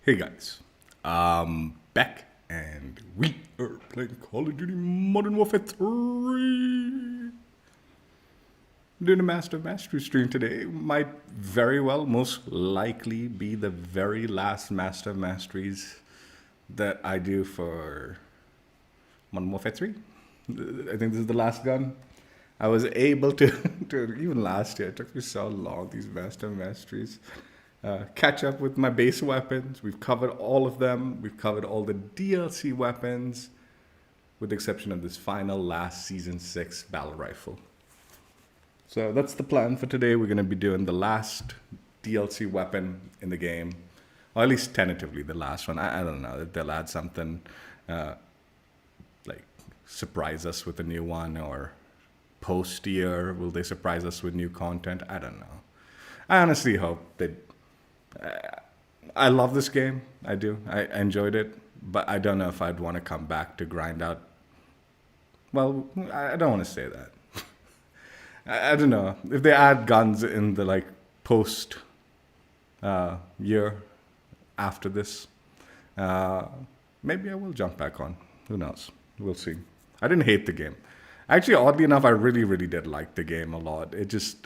Hey guys, back and we are playing Call of Duty Modern Warfare 3. Doing a Master of Mastery stream today. Might very well, most likely, be the very last Master of Masteries that I do for Modern Warfare 3. I think this is the last gun. I was able to even last year, it took me so long, these Master of Masteries. Catch up with my base weapons. We've covered all of them. We've covered all the DLC weapons, with the exception of this final last Season 6 battle rifle. So that's the plan for today. We're going to be doing the last DLC weapon in the game, or at least tentatively the last one. I don't know if they'll add something, like surprise us with a new one, or post-year, will they surprise us with new content? I don't know. I honestly hope that I love this game. I do. I enjoyed it, but I don't know if I'd want to come back to grind out. Well, I don't want to say that. I don't know if they add guns in the like post year after this. Maybe I will jump back on. Who knows? We'll see. I didn't hate the game. Actually, oddly enough, I really did like the game a lot.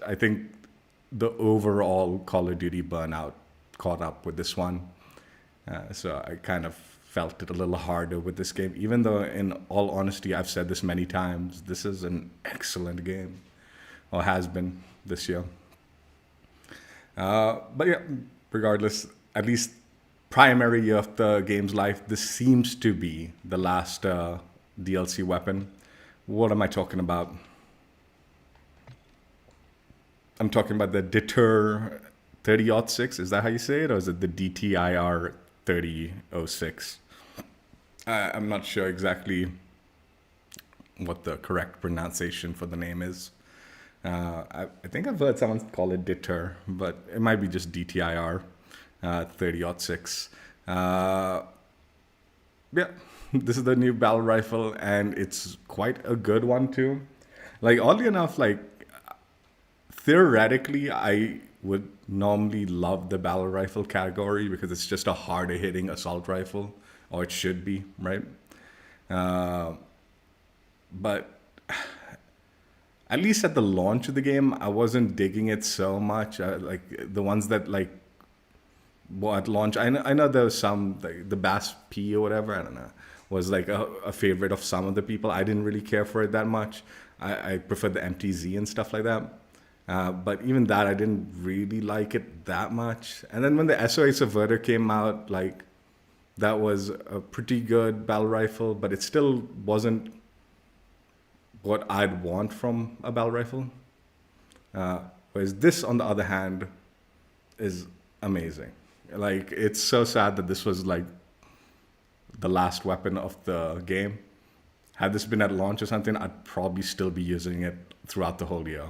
I think the overall Call of Duty burnout caught up with this one. So I kind of felt it a little harder with this game, even though in all honesty, I've said this many times, this is an excellent game, or has been this year. But yeah, regardless, at least primary year of the game's life, this seems to be the last DLC weapon. What am I talking about? I'm talking about the DTIR 30-06. Is that how you say it? Or is it the DTIR 30-06? I'm not sure exactly what the correct pronunciation for the name is. I think I've heard someone call it DTIR, but it might be just DTIR 30-06. Yeah, this is the new battle rifle, and it's quite a good one too. Like, oddly enough, like, theoretically, I would normally love the battle rifle category because it's just a harder hitting assault rifle, or it should be, right? But at least at the launch of the game, I wasn't digging it so much. Like the ones that like, well, at launch, I know there was some, like the Bass P or whatever, I don't know, was like a favorite of some of the people. I didn't really care for it that much. I preferred the MTZ and stuff like that. But even that, I didn't really like it that much. And then when the SOA Subverter came out, like, that was a pretty good battle rifle, but it still wasn't what I'd want from a battle rifle. Whereas this, on the other hand, is amazing. Like, it's so sad that this was like the last weapon of the game. Had this been at launch or something, I'd probably still be using it throughout the whole year.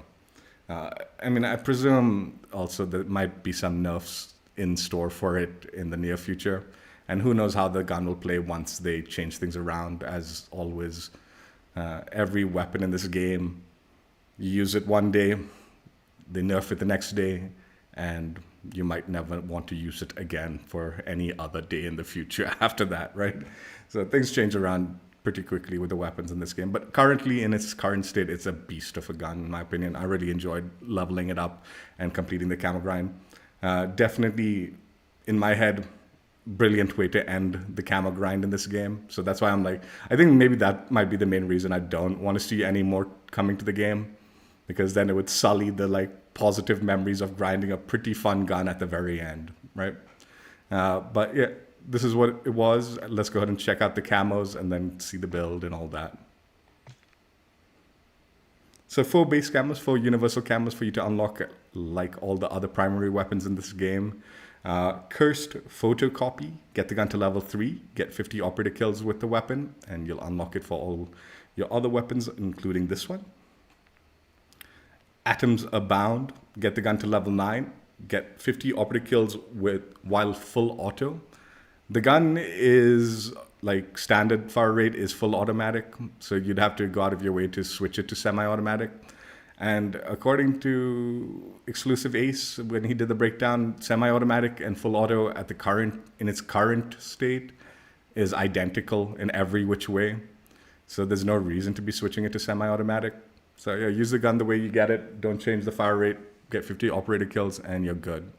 I mean, I presume also there might be some nerfs in store for it in the near future. And who knows how the gun will play once they change things around. As always, every weapon in this game, you use it one day, they nerf it the next day, and you might never want to use it again for any other day in the future after that, right? So things change around pretty quickly with the weapons in this game. But currently, in its current state, it's a beast of a gun, in my opinion. I really enjoyed leveling it up and completing the camo grind. Definitely, in my head, brilliant way to end the camo grind in this game. So that's why I'm like, I think maybe that might be the main reason I don't want to see any more coming to the game, because then it would sully the like positive memories of grinding a pretty fun gun at the very end, right? But yeah, this is what it was. Let's go ahead and check out the camos and then see the build and all that. So 4 base camos, 4 universal camos for you to unlock, like all the other primary weapons in this game. Cursed Photocopy, get the gun to level 3, get 50 operator kills with the weapon, and you'll unlock it for all your other weapons, including this one. Atoms Abound, get the gun to level 9, get 50 operator kills while full auto. The gun is like standard fire rate is full automatic, so you'd have to go out of your way to switch it to semi-automatic. And according to Exclusive Ace, when he did the breakdown, semi-automatic and full auto in its current state is identical in every which way. So there's no reason to be switching it to semi-automatic. So yeah, use the gun the way you get it. Don't change the fire rate. Get 50 operator kills and you're good.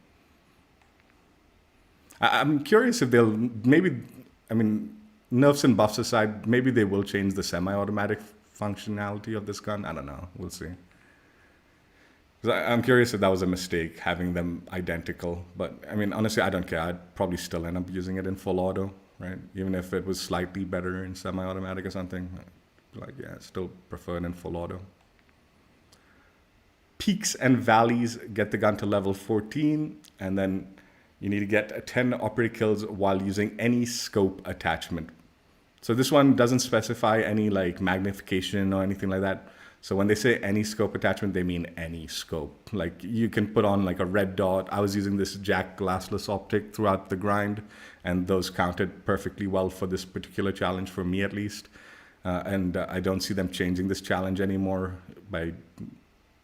I'm curious if they'll nerfs and buffs aside, maybe they will change the semi-automatic functionality of this gun. I don't know. We'll see. I'm curious if that was a mistake, having them identical. But I mean, honestly, I don't care. I'd probably still end up using it in full auto, right? Even if it was slightly better in semi-automatic or something. Like, yeah, still prefer it in full auto. Peaks and valleys get the gun to level 14, and then you need to get 10 operator kills while using any scope attachment. So this one doesn't specify any like magnification or anything like that. So when they say any scope attachment, they mean any scope. Like you can put on like a red dot. I was using this Jack glassless optic throughout the grind, and those counted perfectly well for this particular challenge, for me at least. And I don't see them changing this challenge anymore by,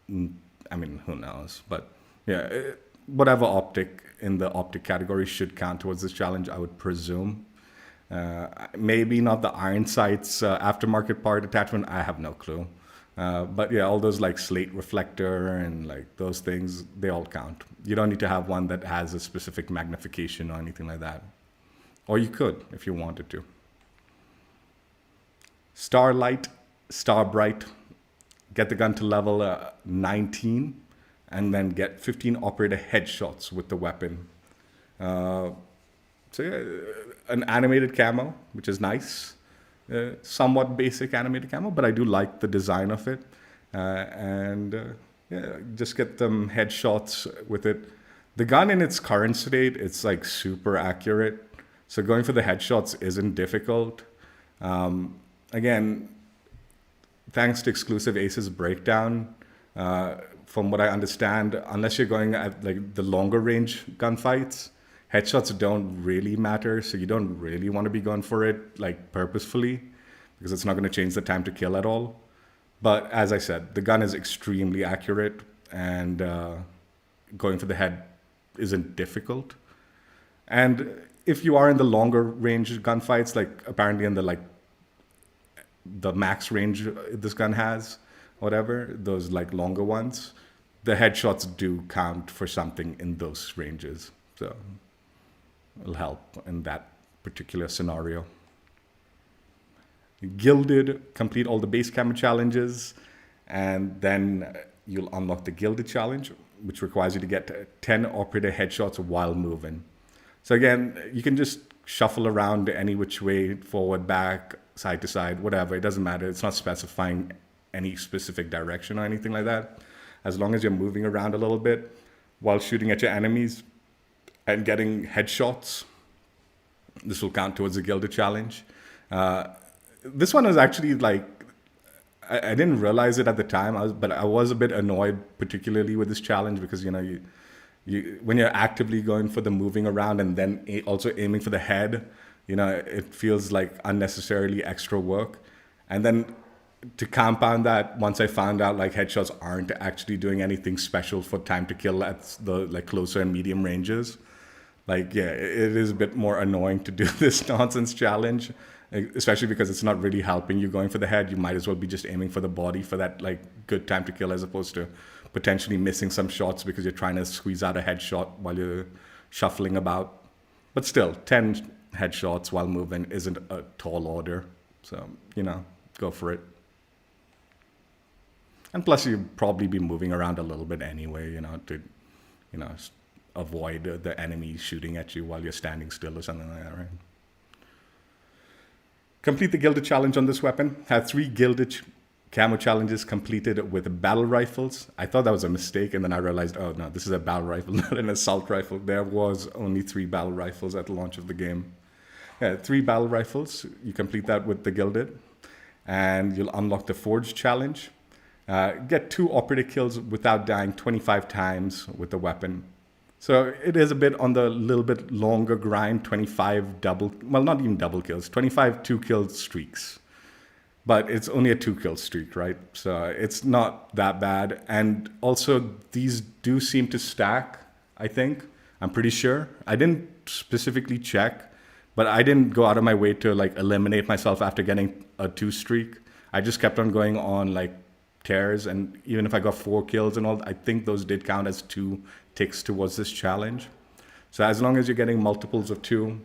I mean, who knows? But yeah, whatever optic in the optic category should count towards this challenge, I would presume. Maybe not the iron sights aftermarket part attachment. I have no clue. But yeah, all those like slate reflector and like those things, they all count. You don't need to have one that has a specific magnification or anything like that. Or you could if you wanted to. Starlight, Starbright, get the gun to level 19 and then get 15 operator headshots with the weapon. So yeah, an animated camo, which is nice. Somewhat basic animated camo, but I do like the design of it. Yeah, just get them headshots with it. The gun in its current state, it's like super accurate. So going for the headshots isn't difficult. Again, thanks to Exclusive Ace's breakdown, from what I understand, unless you're going at like the longer range gunfights, headshots don't really matter, so you don't really want to be going for it like purposefully, because it's not going to change the time to kill at all. But as I said, the gun is extremely accurate, and going for the head isn't difficult. And if you are in the longer range gunfights, like apparently in the max range this gun has, whatever, those like longer ones, the headshots do count for something in those ranges. So it'll help in that particular scenario. Gilded, complete all the base Camo challenges, and then you'll unlock the Gilded challenge, which requires you to get 10 operator headshots while moving. So again, you can just shuffle around any which way, forward, back, side to side, whatever. It doesn't matter. It's not specifying any specific direction or anything like that. As long as you're moving around a little bit while shooting at your enemies and getting headshots, this will count towards the Gilded challenge. This one was actually like, I didn't realize it at the time, but I was a bit annoyed, particularly with this challenge, because you when you're actively going for the moving around and then also aiming for the head, it feels like unnecessarily extra work. And then to compound that, once I found out like headshots aren't actually doing anything special for time to kill at the like closer and medium ranges, like yeah, it is a bit more annoying to do this nonsense challenge, especially because it's not really helping you going for the head. You might as well be just aiming for the body for that like good time to kill, as opposed to potentially missing some shots because you're trying to squeeze out a headshot while you're shuffling about. But still, 10 headshots while moving isn't a tall order. So, go for it. And plus, you'd probably be moving around a little bit anyway, to, avoid the enemy shooting at you while you're standing still or something like that, right? Complete the Gilded challenge on this weapon. Had 3 Gilded Camo challenges completed with battle rifles. I thought that was a mistake, and then I realized, oh no, this is a battle rifle, not an assault rifle. There was only 3 battle rifles at the launch of the game. Yeah, 3 battle rifles. You complete that with the Gilded, and you'll unlock the Forge challenge. Get 2 operator kills without dying 25 times with the weapon. So it is a bit on the little bit longer grind, 25 not even double kills, 25 2-kill streaks. but it's only a 2-kill streak, right? So it's not that bad. And also, these do seem to stack, I think. I'm pretty sure. I didn't specifically check, but I didn't go out of my way to like eliminate myself after getting a 2 streak. I just kept on going on like tears, and even if I got 4 kills and all, I think those did count as 2 ticks towards this challenge. So as long as you're getting multiples of 2,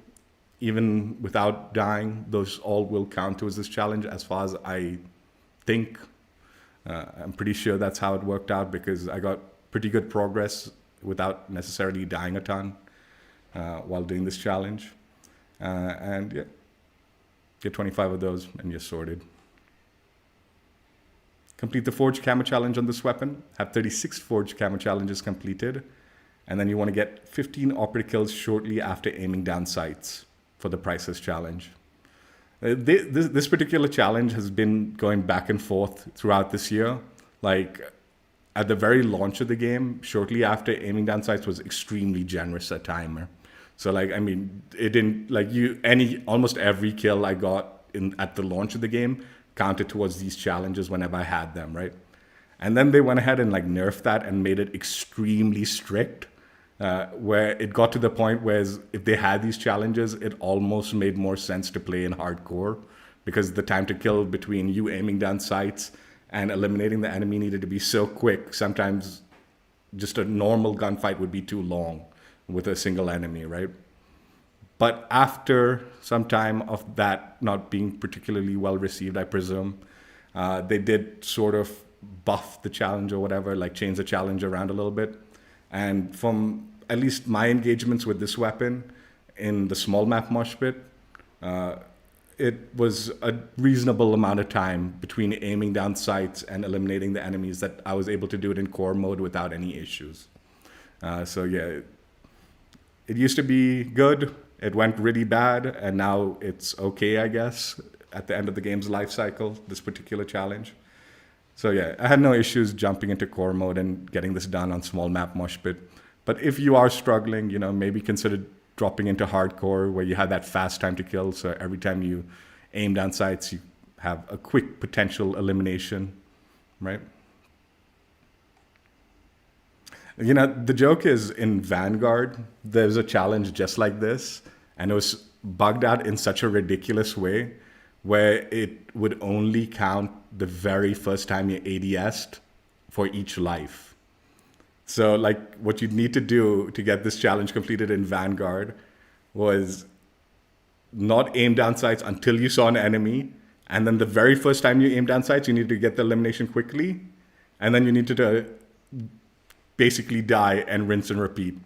even without dying, those all will count towards this challenge as far as I think. I'm pretty sure that's how it worked out, because I got pretty good progress without necessarily dying a ton while doing this challenge. And yeah, get 25 of those and you're sorted. Complete the Forge Camo Challenge on this weapon. Have 36 Forge Camo Challenges completed. And then you want to get 15 operative kills shortly after aiming down sights for the Priceless Challenge. This particular challenge has been going back and forth throughout this year. Like, at the very launch of the game, shortly after aiming down sights was extremely generous a timer. So like, I mean, it didn't like almost every kill I got at the launch of the game counted towards these challenges whenever I had them, right? And then they went ahead and like nerfed that and made it extremely strict, where it got to the point where if they had these challenges, it almost made more sense to play in hardcore, because the time to kill between you aiming down sights and eliminating the enemy needed to be so quick. Sometimes just a normal gunfight would be too long with a single enemy, right? But after some time of that not being particularly well received, I presume, they did sort of buff the challenge or whatever, like change the challenge around a little bit. And from at least my engagements with this weapon in the small map mosh pit, it was a reasonable amount of time between aiming down sights and eliminating the enemies that I was able to do it in core mode without any issues. So yeah, it used to be good. It went really bad, and now it's okay, I guess, at the end of the game's life cycle, this particular challenge. So yeah, I had no issues jumping into core mode and getting this done on small map mosh pit. But if you are struggling, you know, maybe consider dropping into hardcore, where you have that fast time to kill. So every time you aim down sights, you have a quick potential elimination, right? You know, the joke is in Vanguard, there's a challenge just like this, and it was bugged out in such a ridiculous way where it would only count the very first time you ADS'd for each life. So like what you'd need to do to get this challenge completed in Vanguard was not aim down sights until you saw an enemy, and then the very first time you aim down sights, you need to get the elimination quickly, and then you need to basically die and rinse and repeat.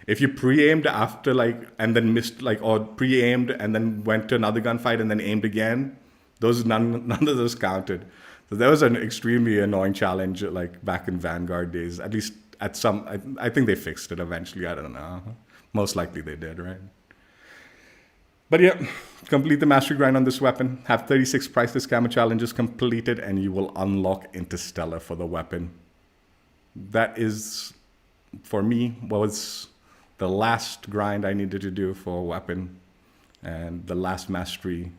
If you pre-aimed after and then missed or pre-aimed and then went to another gunfight and then aimed again, none of those counted. So that was an extremely annoying challenge back in Vanguard days. At least at some, I think they fixed it eventually. I don't know. Most likely they did, right? But yeah, complete the mastery grind on this weapon. Have 36 Priceless Camo Challenges completed, and you will unlock Interstellar for the weapon. That is, for me, was the last grind I needed to do for a weapon, and the last mastery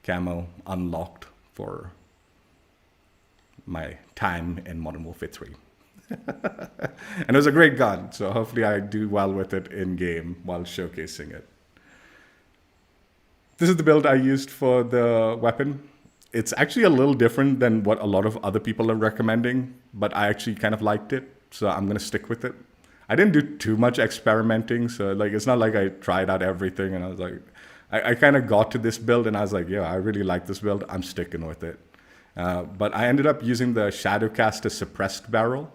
camo unlocked for my time in Modern Warfare 3. And it was a great gun, so hopefully I do well with it in game while showcasing it. This is the build I used for the weapon. It's actually a little different than what a lot of other people are recommending, but I actually kind of liked it, so I'm going to stick with it. I didn't do too much experimenting, so it's not like I tried out everything and I was like, I kind of got to this build and I was like, yeah, I really like this build, I'm sticking with it. But I ended up using the Shadowcaster Suppressed Barrel,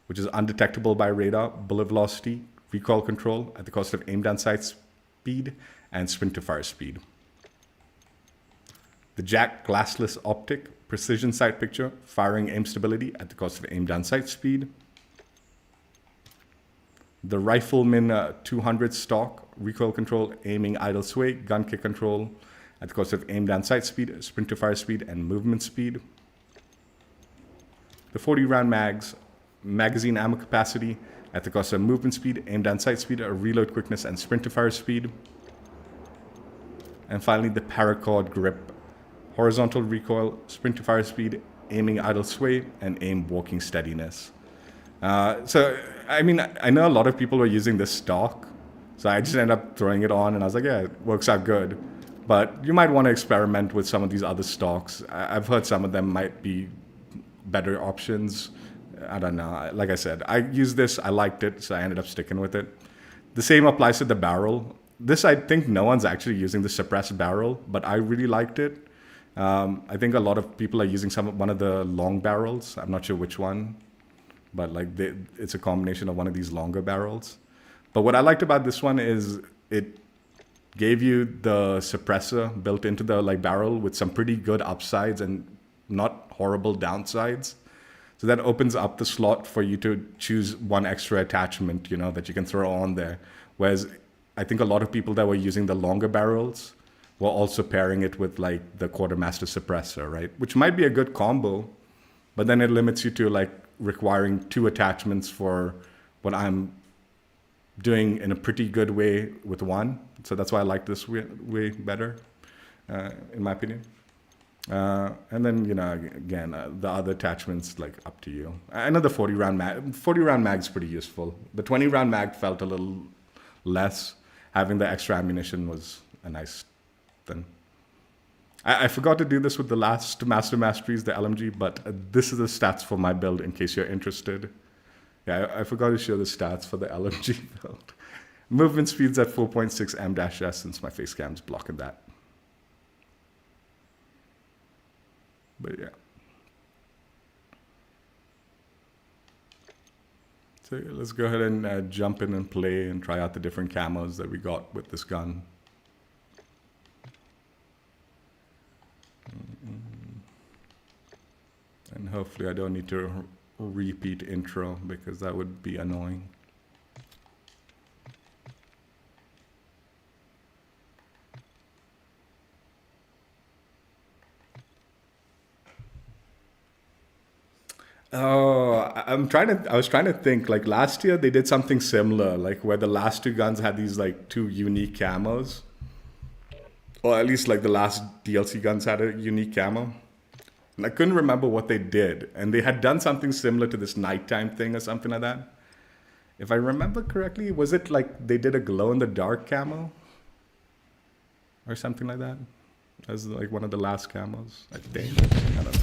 which is undetectable by radar, bullet velocity, recoil control at the cost of aim down sight speed, and sprint to fire speed. The Jack Glassless Optic, precision sight picture, firing aim stability at the cost of aim down sight speed. The Rifleman 200 stock, recoil control, aiming idle sway, gun kick control at the cost of aim down sight speed, sprint to fire speed, and movement speed. The 40 round magazine ammo capacity at the cost of movement speed, aim down sight speed, reload quickness, and sprint to fire speed. And finally, the Paracord grip, horizontal recoil, sprint to fire speed, aiming idle sway, and aim walking steadiness. So, I mean, I know a lot of people were using this stock, so I just ended up throwing it on, and I was like, yeah, it works out good. But you might want to experiment with some of these other stocks. I've heard some of them might be better options. I don't know. Like I said, I used this, I liked it, so I ended up sticking with it. The same applies to the barrel. This, I think no one's actually using the suppressed barrel, but I really liked it. I think a lot of people are using one of the long barrels. I'm not sure which one, but like it's a combination of one of these longer barrels. But what I liked about this one is it gave you the suppressor built into the like barrel with some pretty good upsides and not horrible downsides. So that opens up the slot for you to choose one extra attachment, you know, that you can throw on there. Whereas I think a lot of people that were using the longer barrels were also pairing it with like the quartermaster suppressor, right? Which might be a good combo, but then it limits you to like requiring 2 attachments for what I'm doing in a pretty good way with one. So that's why I like this way better, in my opinion. And then, you know, again, the other attachments, like up to you. I know the 40 round mag is pretty useful. The 20 round mag felt a little less. Having the extra ammunition was a nice thing. I forgot to do this with the last Master Masteries, the LMG, but this is the stats for my build in case you're interested. Yeah, I forgot to show the stats for the LMG build. Movement speed's at 4.6 m-s since my face cam's blocking that. But yeah. So let's go ahead and jump in and play and try out the different camos that we got with this gun. And hopefully I don't need to repeat intro because that would be annoying. Oh, I was trying to think, like last year they did something similar, like where the last 2 guns had these like 2 unique camos. Or at least like the last DLC guns had a unique camo. And I couldn't remember what they did. And they had done something similar to this nighttime thing or something like that. If I remember correctly, was it like they did a glow-in-the-dark camo? Or something like that? As like one of the last camos, I think. I don't know.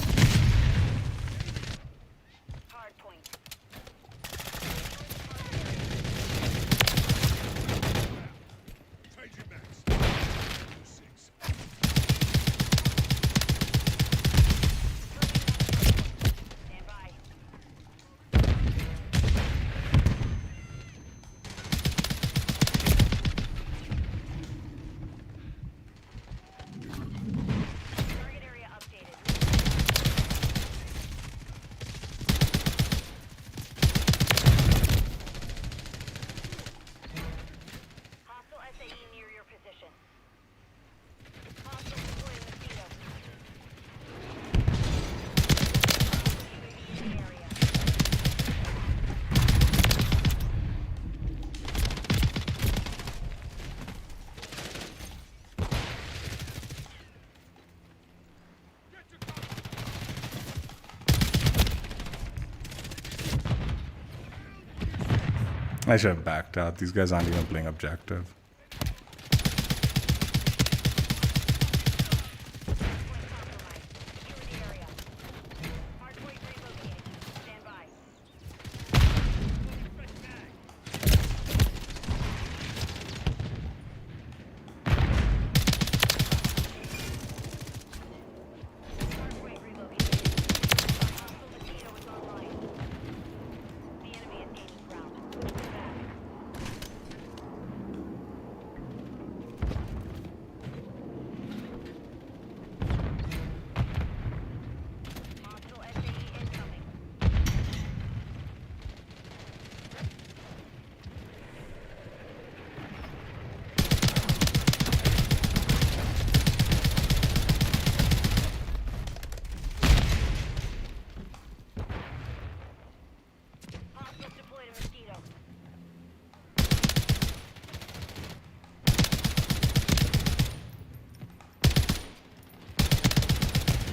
I should have backed out. These guys aren't even playing objective.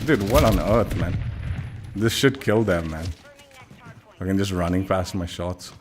Dude, what on earth, man? This should kill them, man. I'm just running past my shots.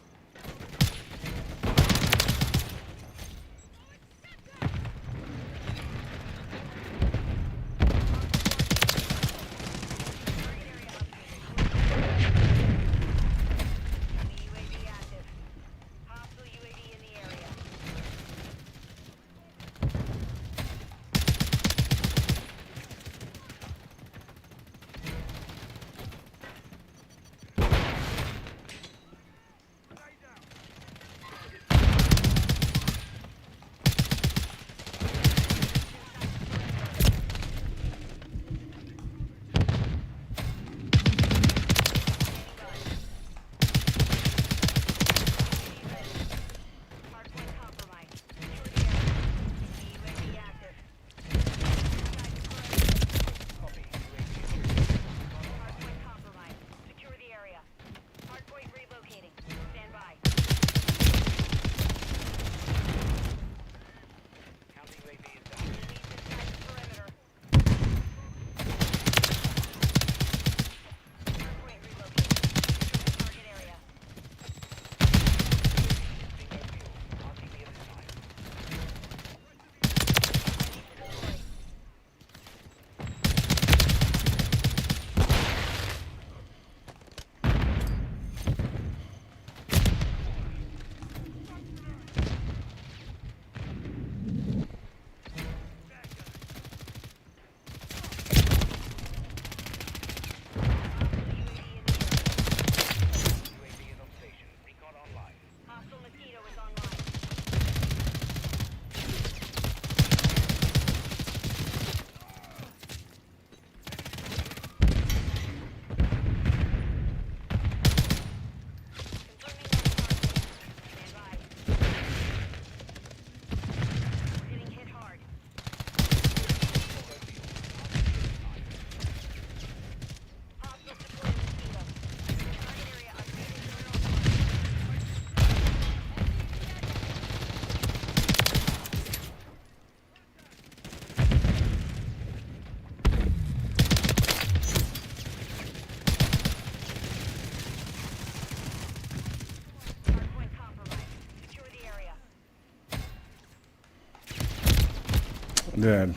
Dude.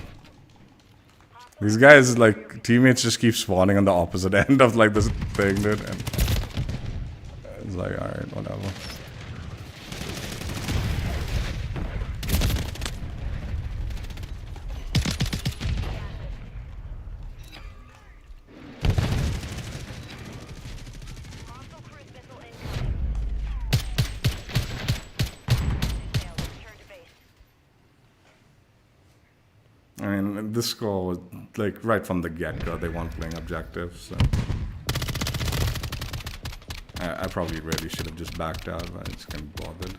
These guys, like, teammates just keep spawning on the opposite end of, like, this thing, dude. And it's like, alright, whatever. I mean, this score was, like, right from the get-go, they weren't playing objectives, so... I probably really should have just backed out, but I just can't be bothered.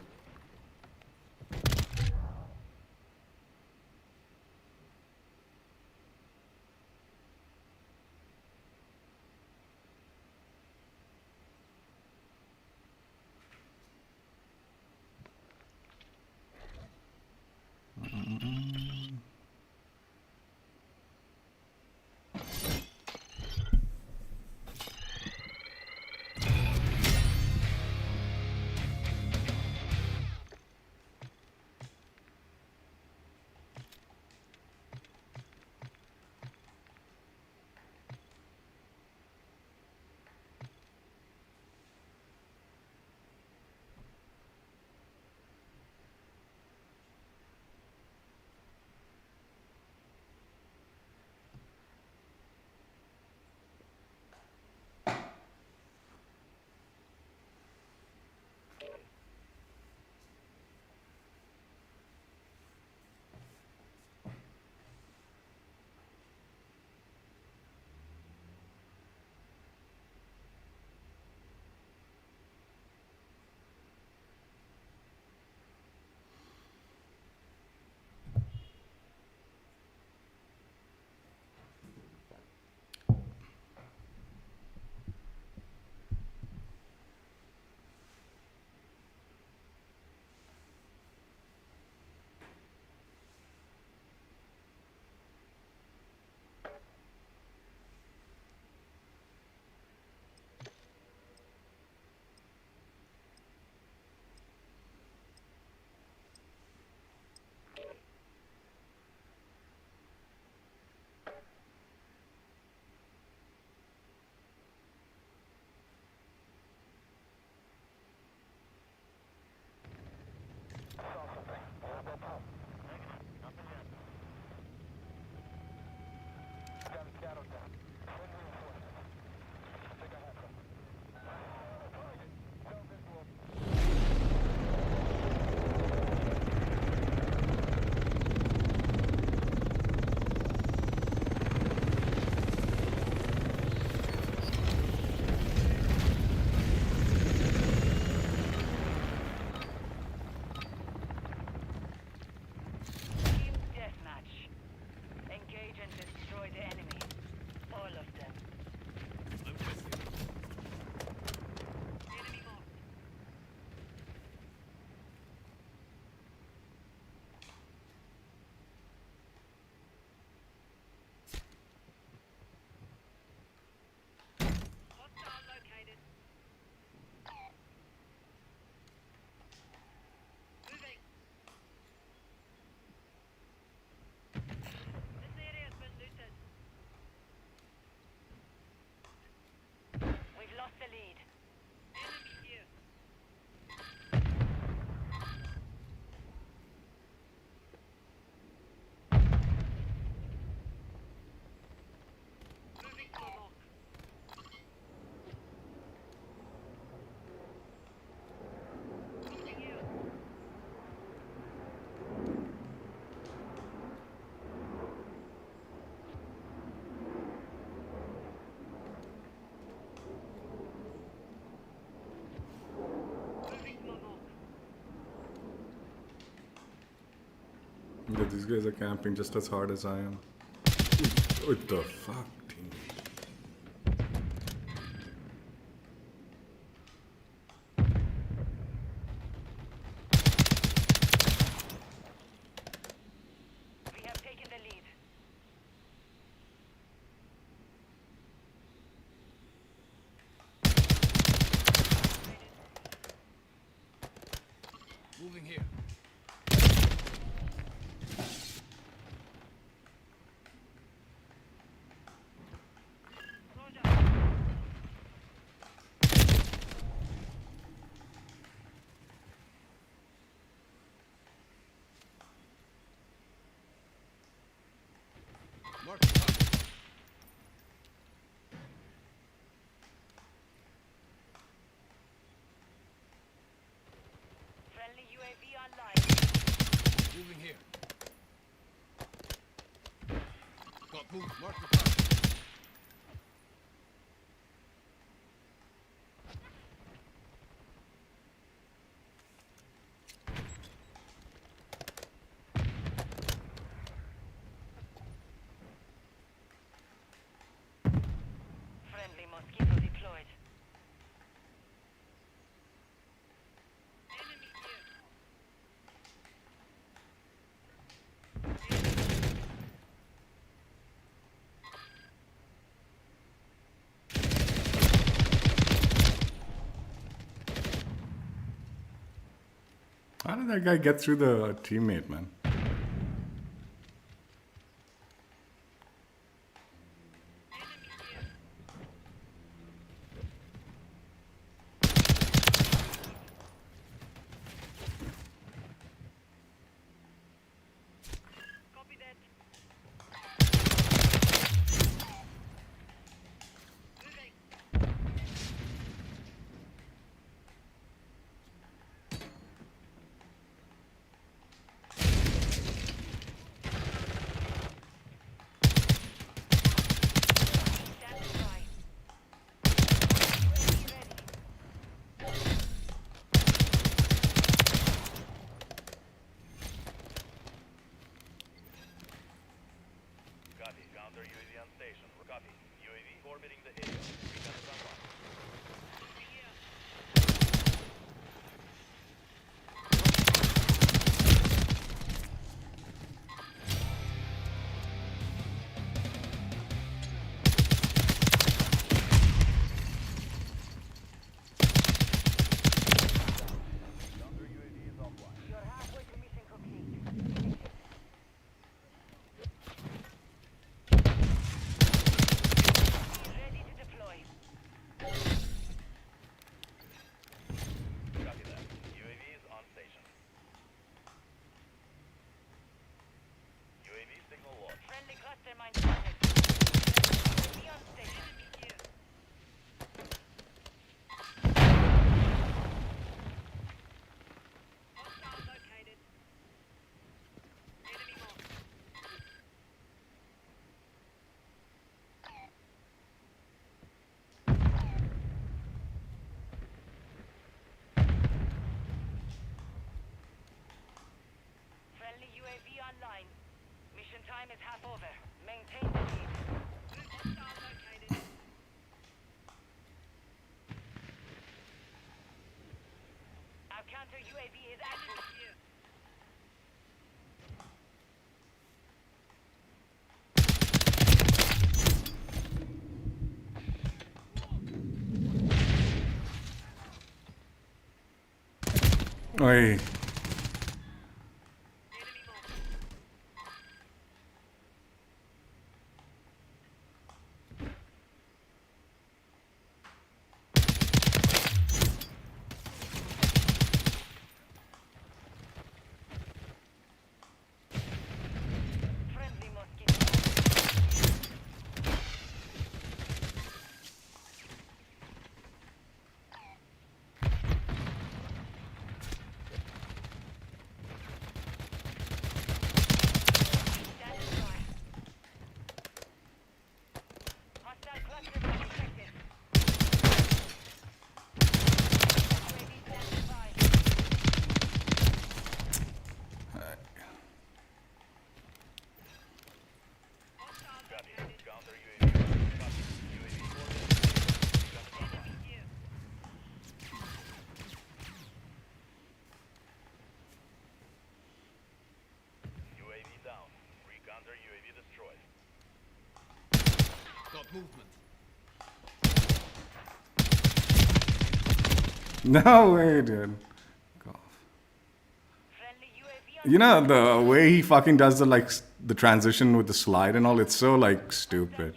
Yeah, these guys are camping just as hard as I am. What the fuck, team? We have taken the lead. Moving here. Mark the target. Friendly UAV online. Moving here. Got moved. Mark the target. Friendly mosquito deployed. Enemy here. How did that guy get through the teammate, man? Copy that. Moving. Standing by. UAV ready. Copy. Counter UAV on station. Copy. UAV orbiting the area. Recon is online. Counter UAV is offline. You're halfway to mission complete. Ready to deploy. Copy that. UAV is on station. UAV signal lost. Friendly cluster mine spotted. UAV on station. Enemy here. Hostile located. Enemy marked. Friendly UAV online. Mission time is half over. Maintain the lead. Hostile located. Our counter UAV is active. Here. Oi. Enemy marked. Friendly mosquito. Got movement. No way, dude. Go off. Friendly UAV You know, the way he fucking does the transition with the slide and all, it's so like stupid.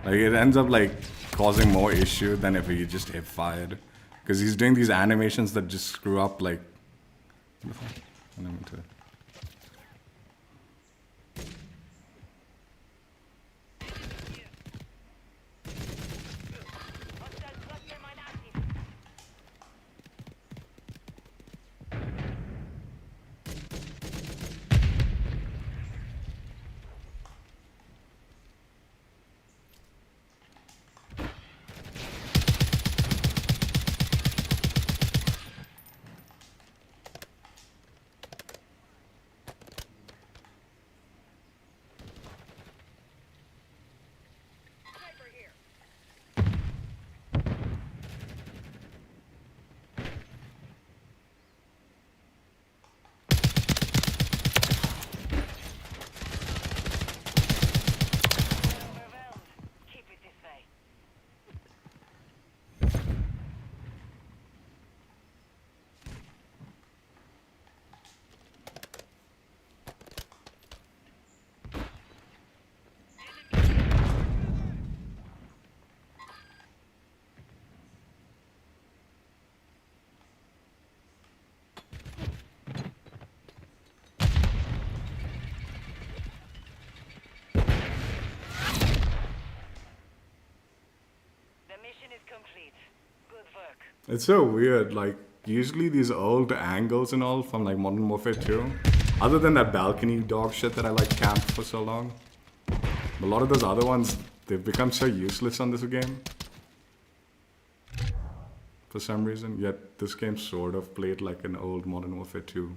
Like it ends up like causing more issue than if he just hip fired. Because he's doing these animations that just screw up like I don't mean to. Hostile cluster mine active. Sniper here. Overwhelmed. Keep it this way. The mission is complete. Good work. It's so weird. Like usually these old angles and all from like Modern Warfare 2, other than that balcony dog shit that I like camped for so long, a lot of those other ones they've become so useless on this game for some reason. Yet this game sort of played like an old Modern Warfare 2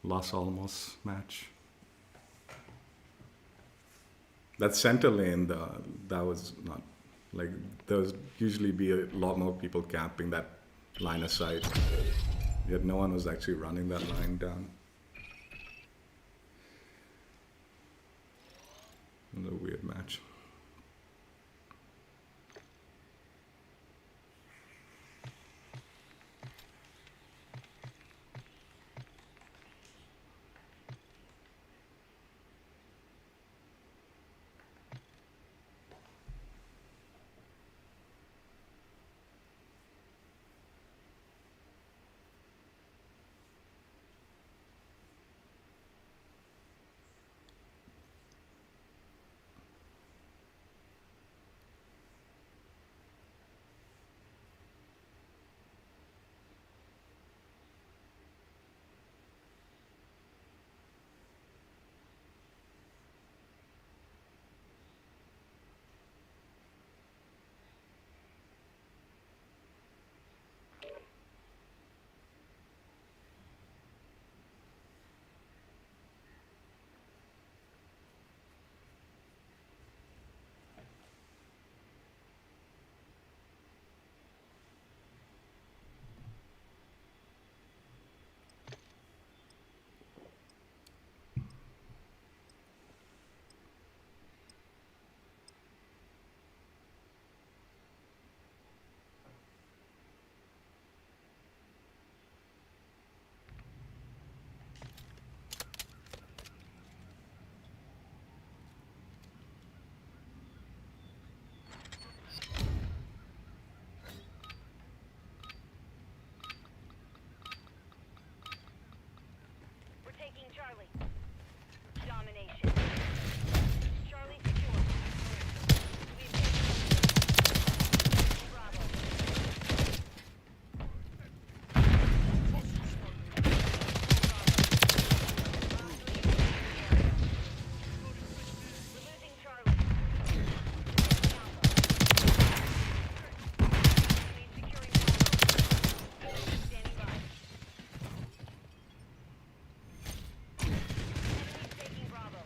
Los Alamos match. That center lane, that was not like there was usually be a lot more people camping that line of sight. Yet no one was actually running that line down. It was a weird match. We're taking Charlie. Domination. Charlie secure. We've taken Bravo. We're losing Charlie. Lead securing Bravo. Standing by. Enemies taking Bravo.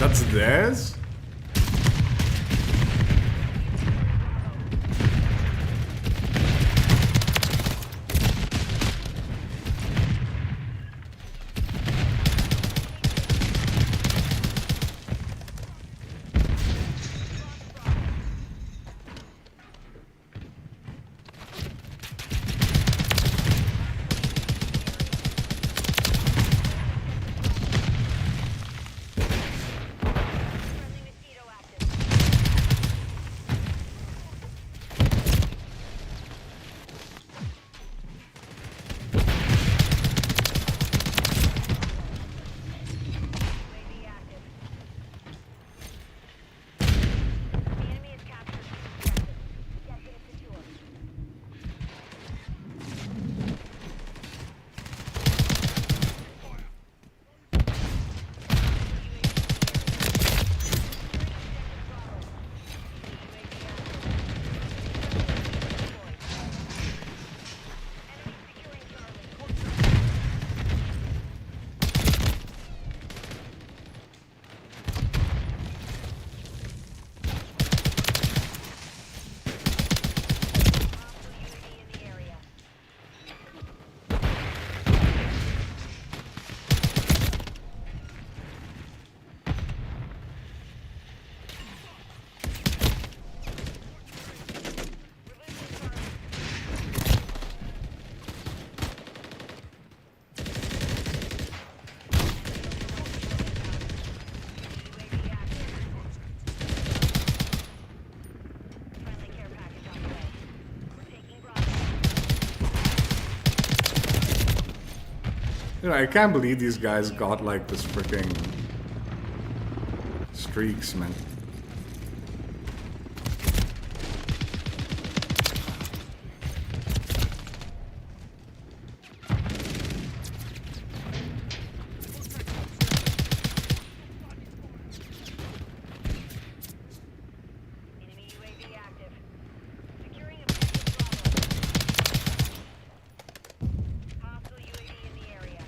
That's theirs? Friendly mosquito active. UAV active. The enemy has captured the objective. Objective is secure. Friendly care package on the way. We're taking Bravo. You know, I can't believe these guys got like this freaking streaks, man. Enemy UAV active. Securing objective Bravo. Hostile UAV in the area.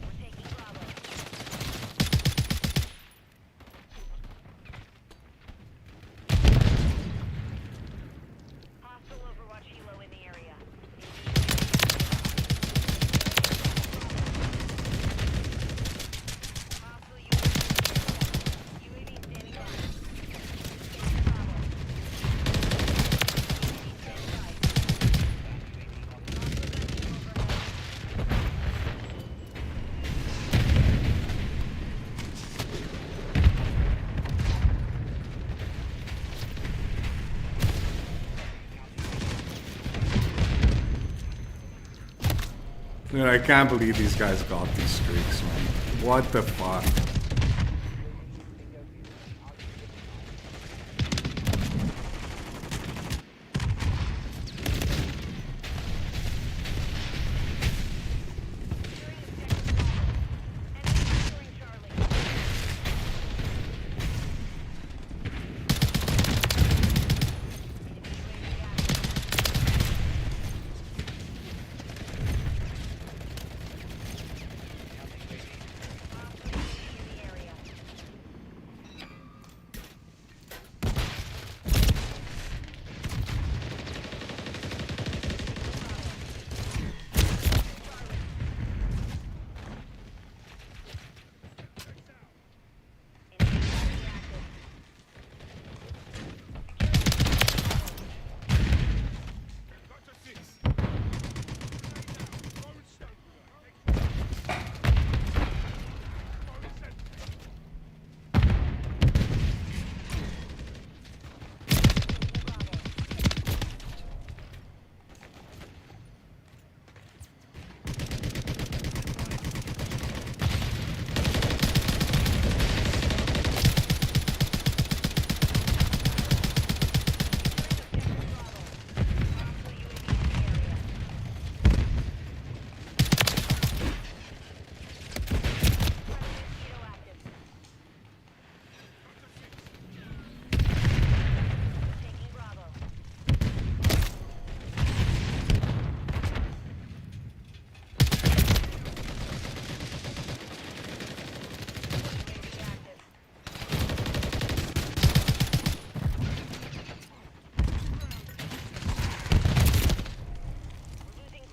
We're taking Bravo. Hostile Overwatch helo in the area. Hostile UAV standing by. Bravo. UAV standing by. Hostile gunship overhead. You know, I can't believe these guys got these streaks, man. What the fuck? Enemy securing Charlie. Enemy UAV active.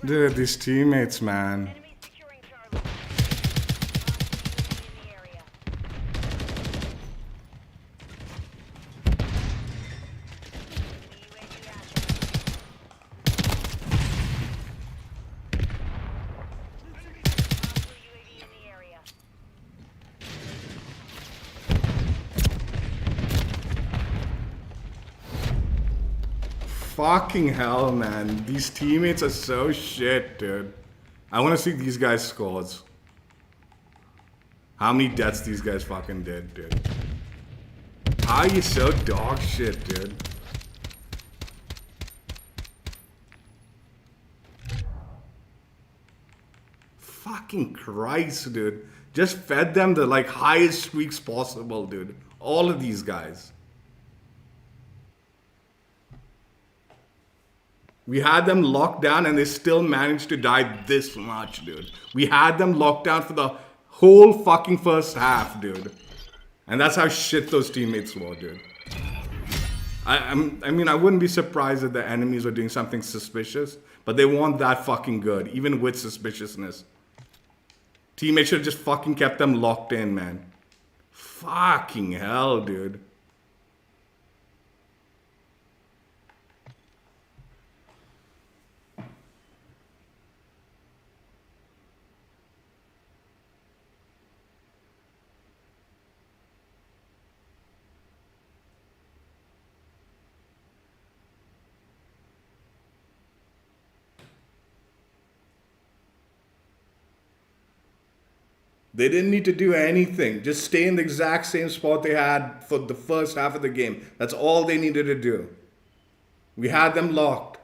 Dude, these teammates, man. Enemy securing Charlie. Hostile UAV in the area. UAV active. Hostile UAV in the area. Fucking hell, man. These teammates are so shit, dude. I want to see these guys' scores. How many deaths these guys fucking did, dude. How are you so dog shit, dude? Fucking Christ, dude. Just fed them the like highest streaks possible, dude. All of these guys. We had them locked down and they still managed to die this much, dude. We had them locked down for the whole fucking first half, dude. And that's how shit those teammates were, dude. I mean, I wouldn't be surprised if the enemies were doing something suspicious, but they weren't that fucking good, even with suspiciousness. Teammates should have just fucking kept them locked in, man. Fucking hell, dude. They didn't need to do anything. Just stay in the exact same spot they had for the first half of the game. That's all they needed to do. We had them locked.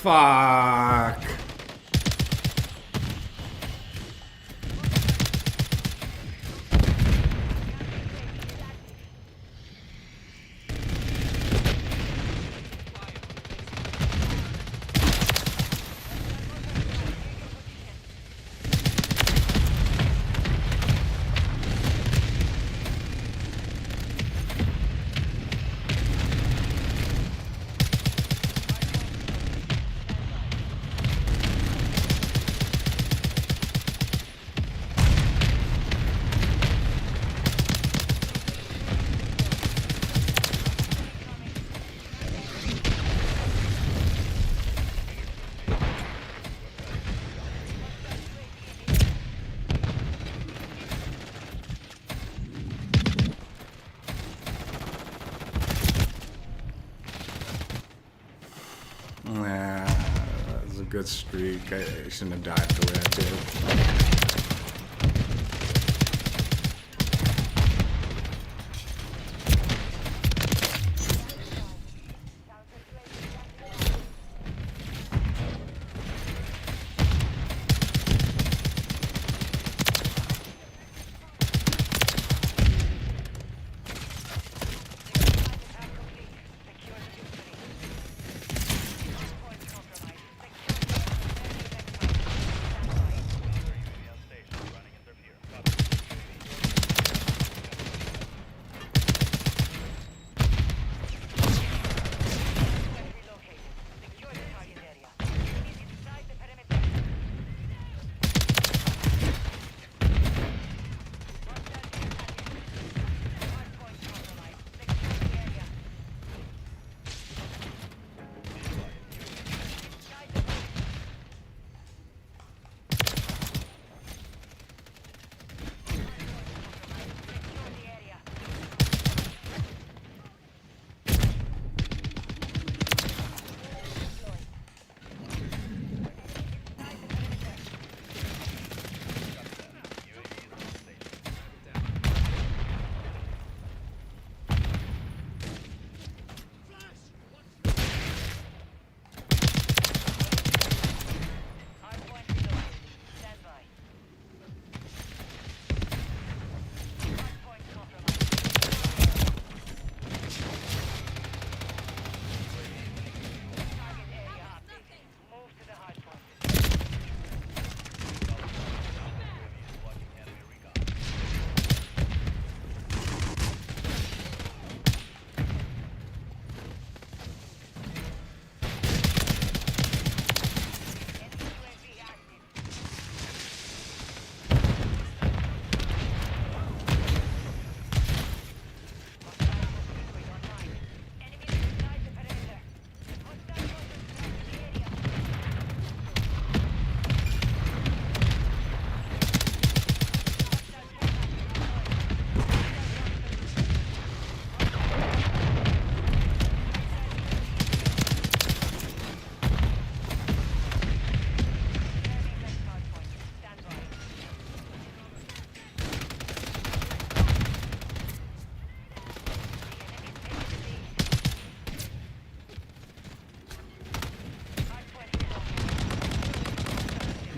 Fuck. Nah, that was a good streak. I shouldn't have died the way I did.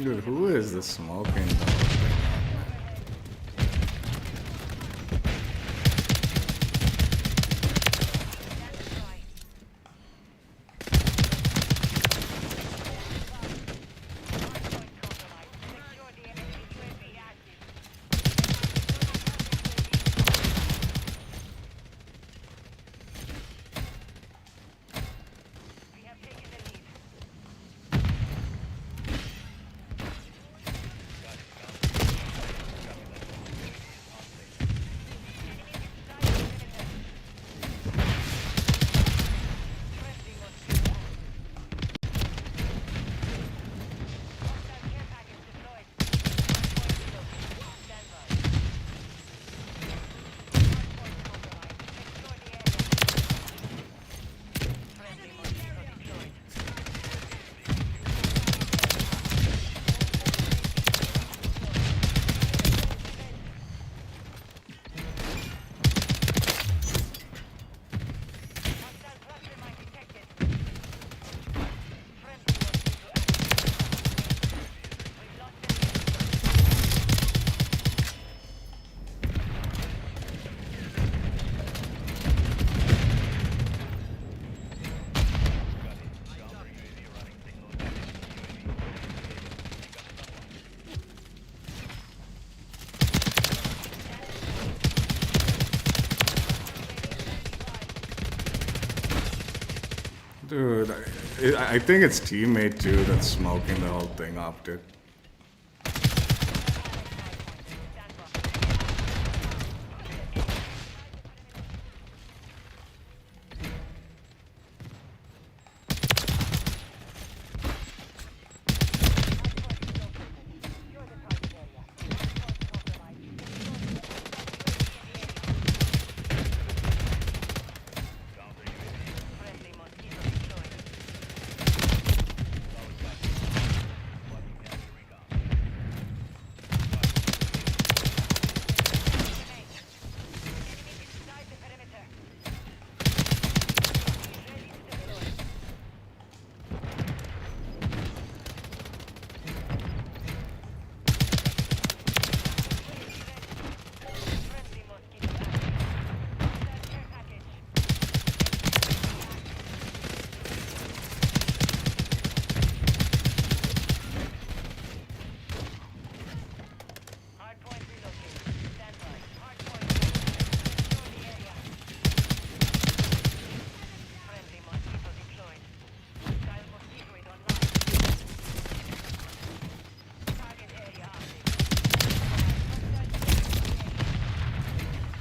Dude, who is this smoking? Dude, I think it's teammate too that's smoking the whole thing up, dude. Friendly mosquito deployed. Enemy inside the perimeter. Ready to deploy. Friendly mosquito active. That care package. Hardpoint relocated. Stand by. Hardpoint relocated. Secure the area. Friendly mosquito deployed. Style mosquito is online. Target area active. Enemies inside hardpoint. Standing by. 10 seconds remaining.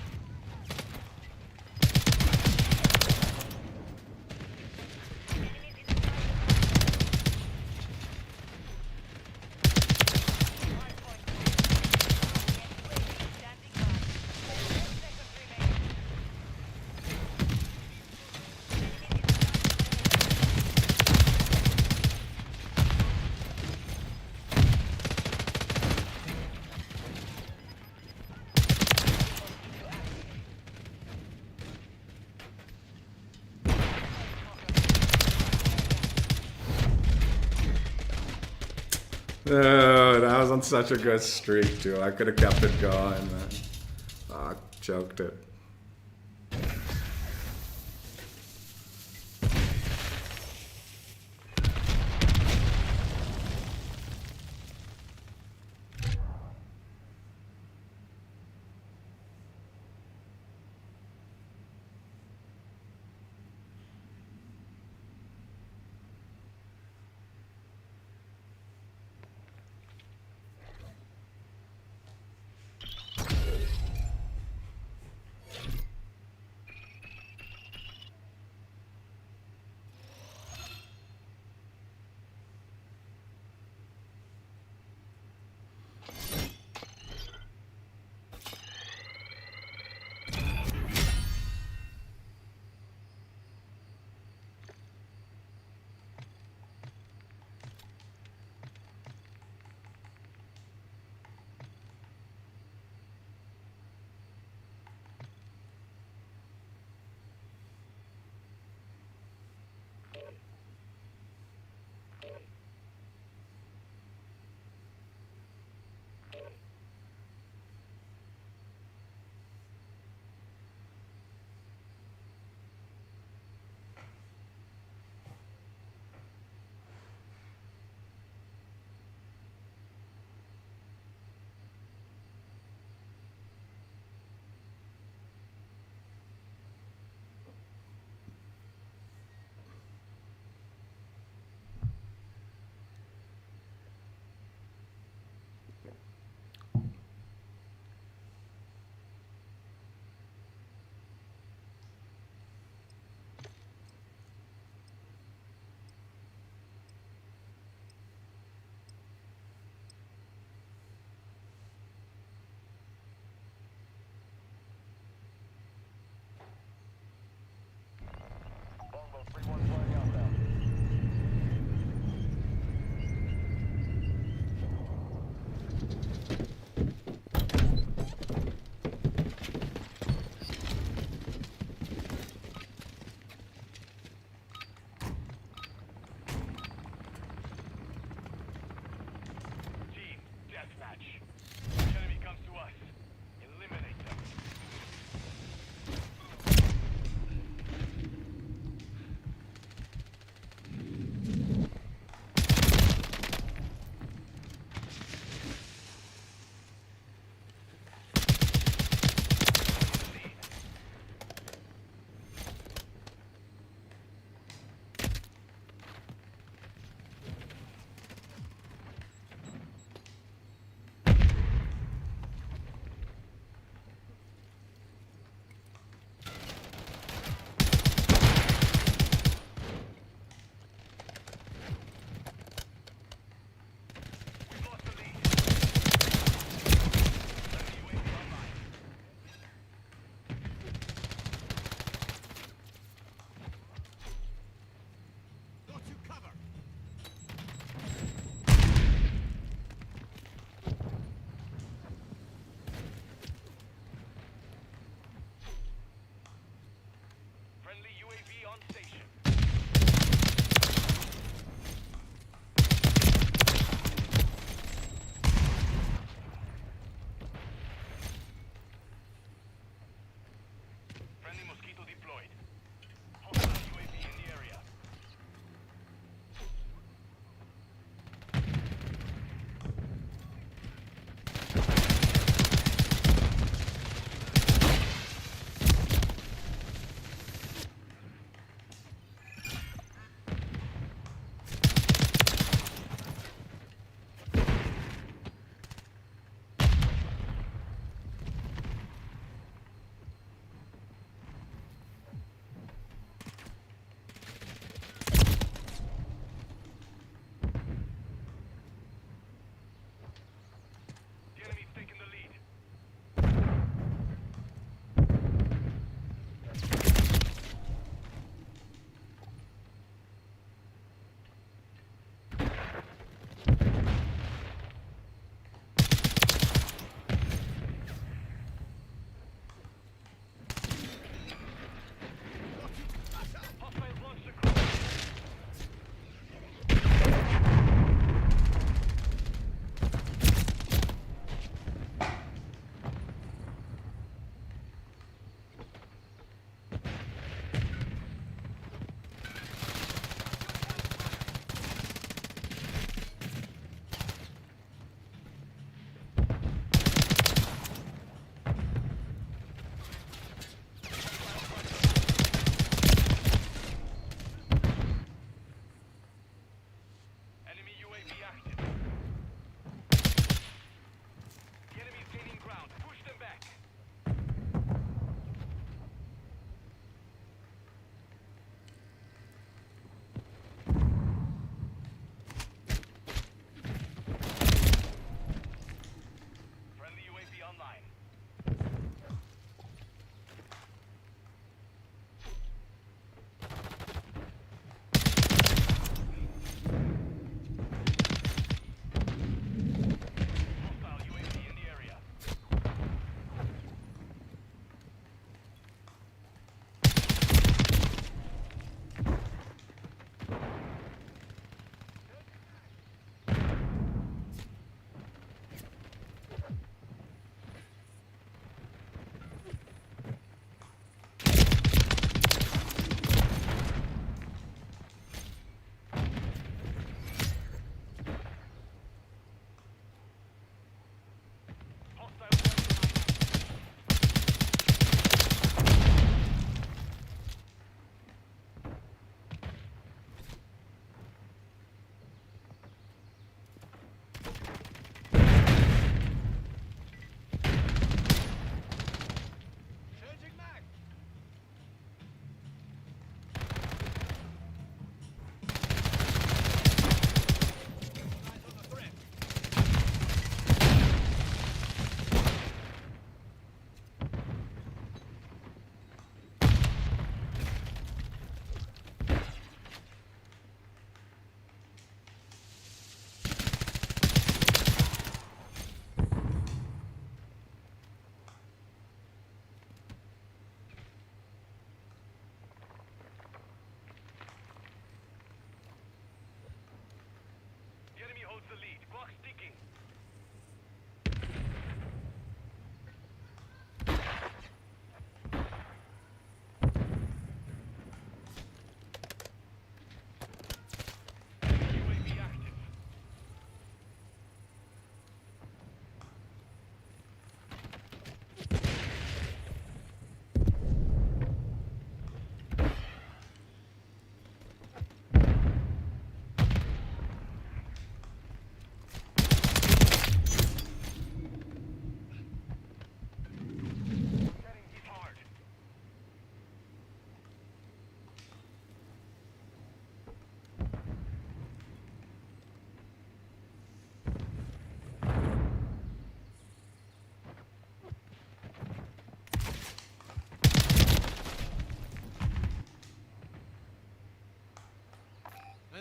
That was on such a good streak too. I could have kept it going, man. Ah, choked it.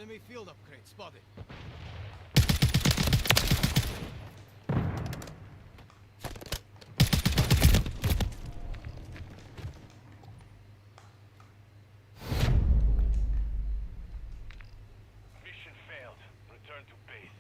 Enemy field upgrade spotted. Mission failed. Return to base.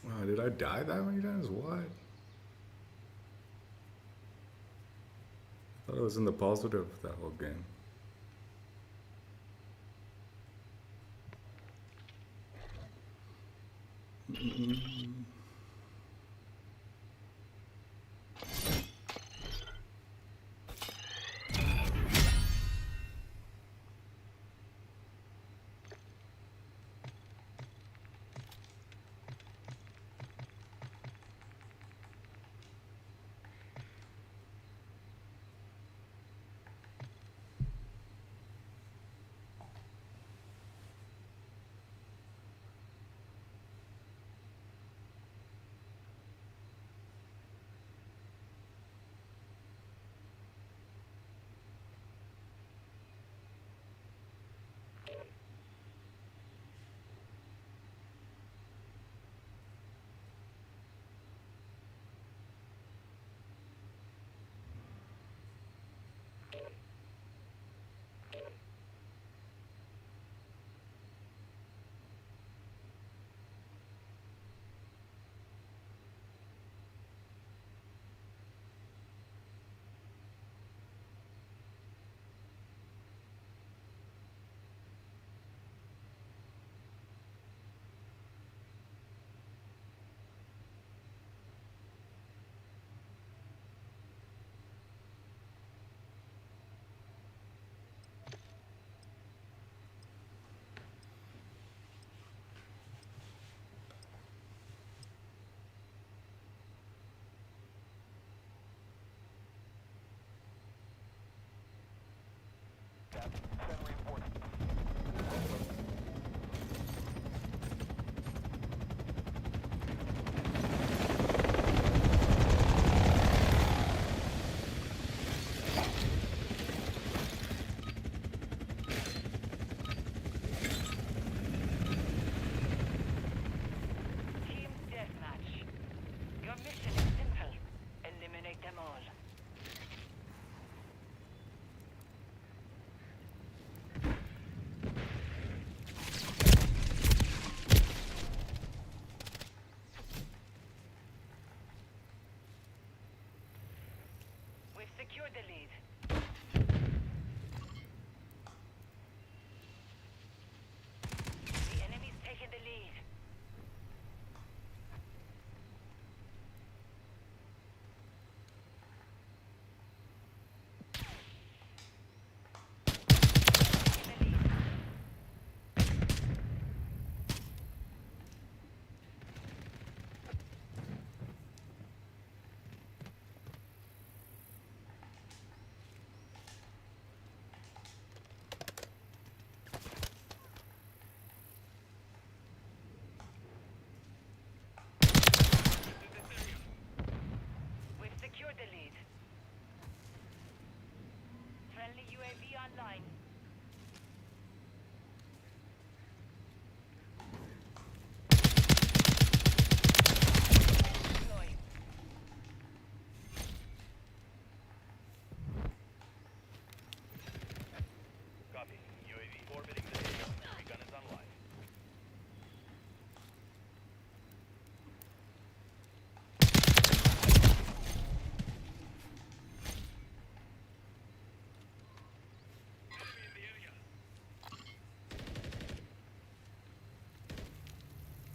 Wow, did I die that many times? What? I thought I was in the positive that whole game. Team deathmatch. Your mission is simple. Eliminate them all. We've secured the lead. The enemy's taken the lead. Taken the lead. We've secured the lead. Friendly UAV online. Deploy. Copy. UAV orbiting the area. Recon is online. Enemy in the area.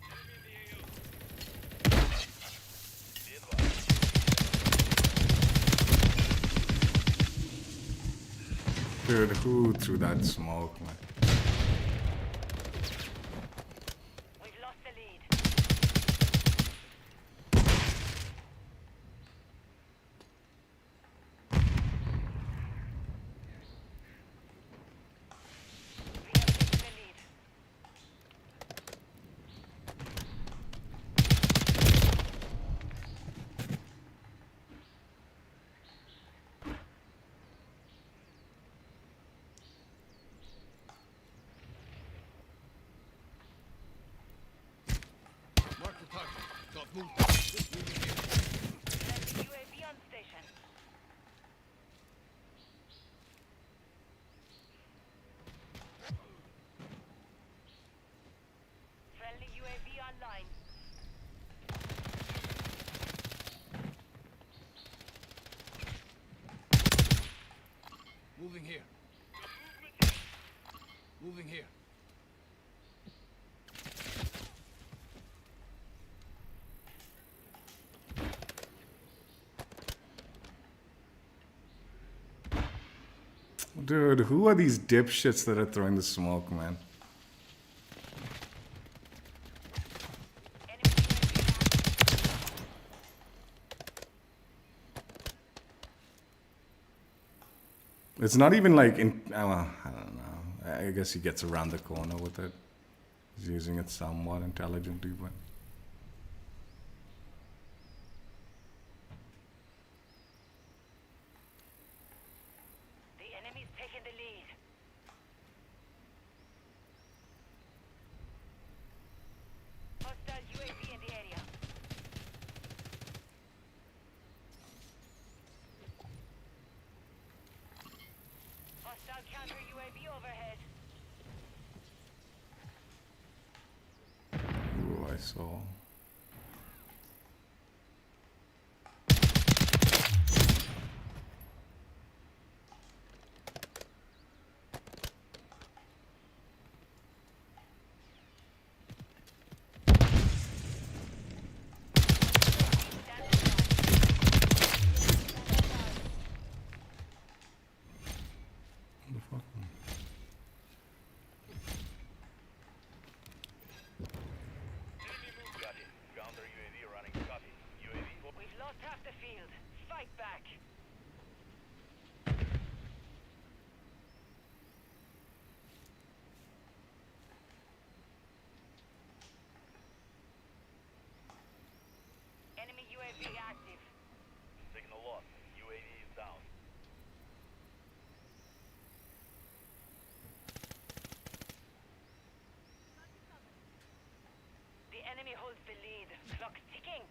Enemy in the AO. Be advised. Dude, who threw that smoke, man? We've lost the lead. We have taken the lead. movement. Moving here. Friendly UAV on station. Friendly UAV online. Moving here. Moving here. Dude, who are these dipshits that are throwing the smoke, man? Enemy UAV active. It's not even like in. Well, I don't know. I guess he gets around the corner with it. He's using it somewhat intelligently, but. The enemy's taking the lead. Hostile UAV in the area. Hostile counter UAV overhead. Ooh, I saw. What the fuck? Copy. Counter UAV running. Copy. UAV for We've lost half the field. Fight back. Enemy UAV active. signal lost. UAV is down. The enemy holds the lead. Clock's ticking.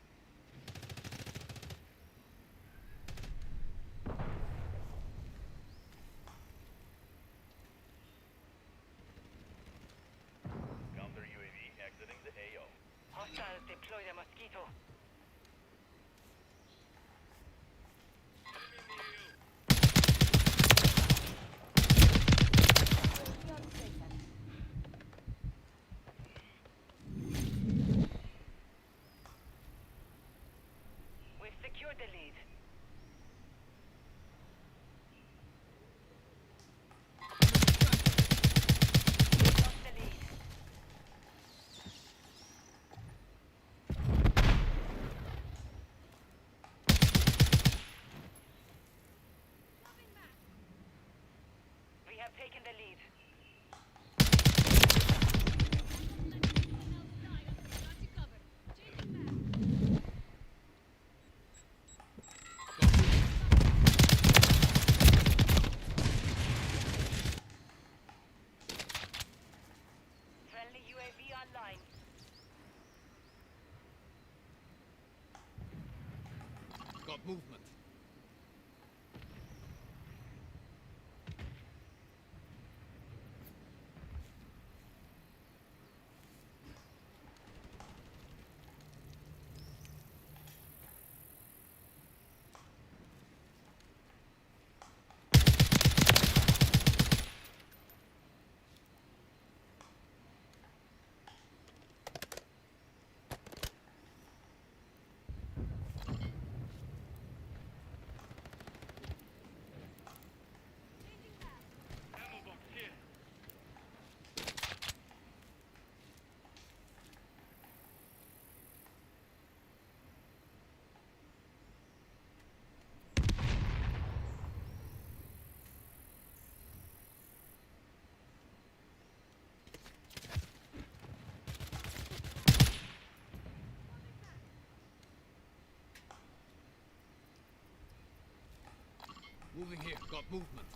Counter UAV exiting the AO. Hostiles deploy the mosquito. We've secured the lead. Lost the lead. We have taken the lead. Friendly UAV online. Got movement. Moving here. Got movement.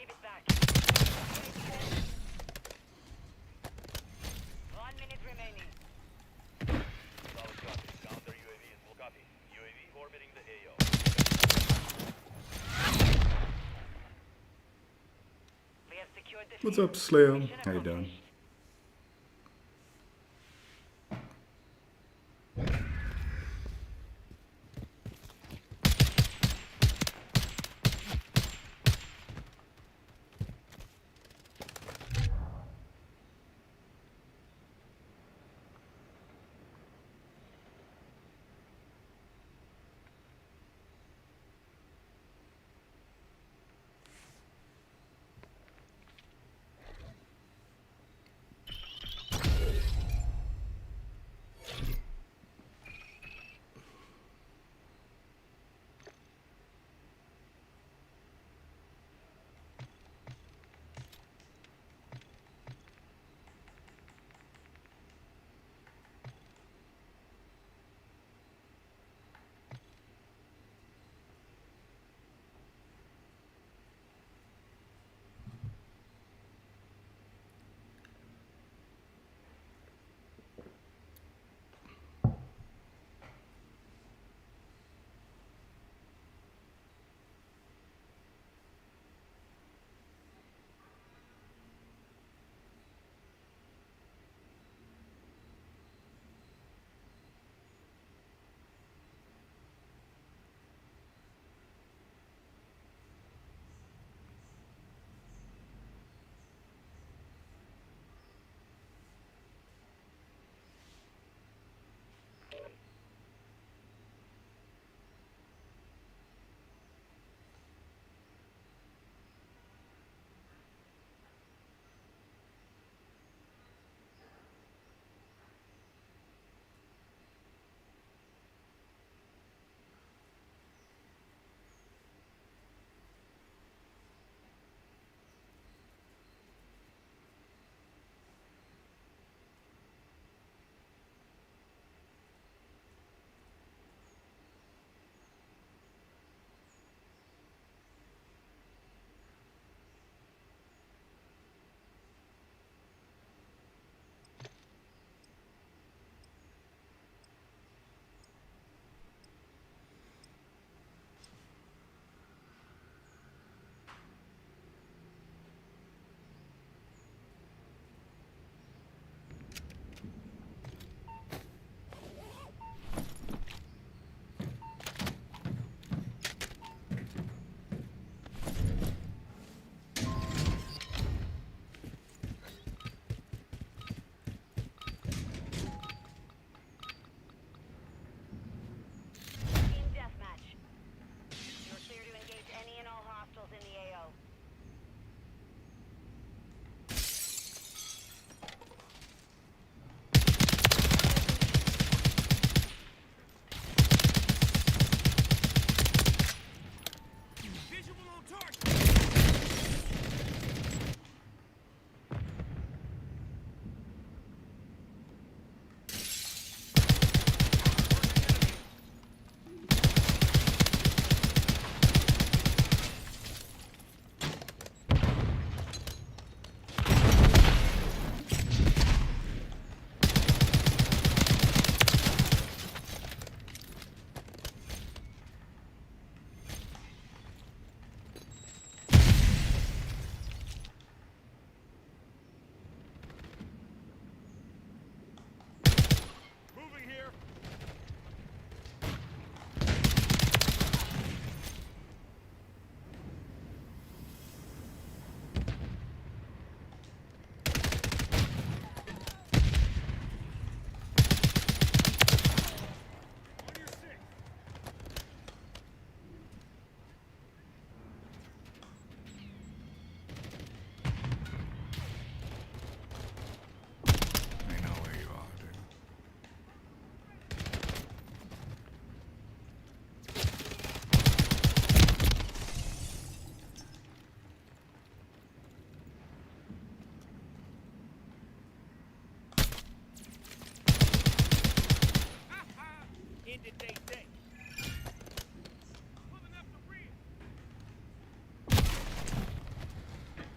Keep it back. 1 minute remaining. Solid copy. Counter UAV is full copy. UAV orbiting the AO. We have secured the What's field. up, Slayer? Mission How you doing? accomplished.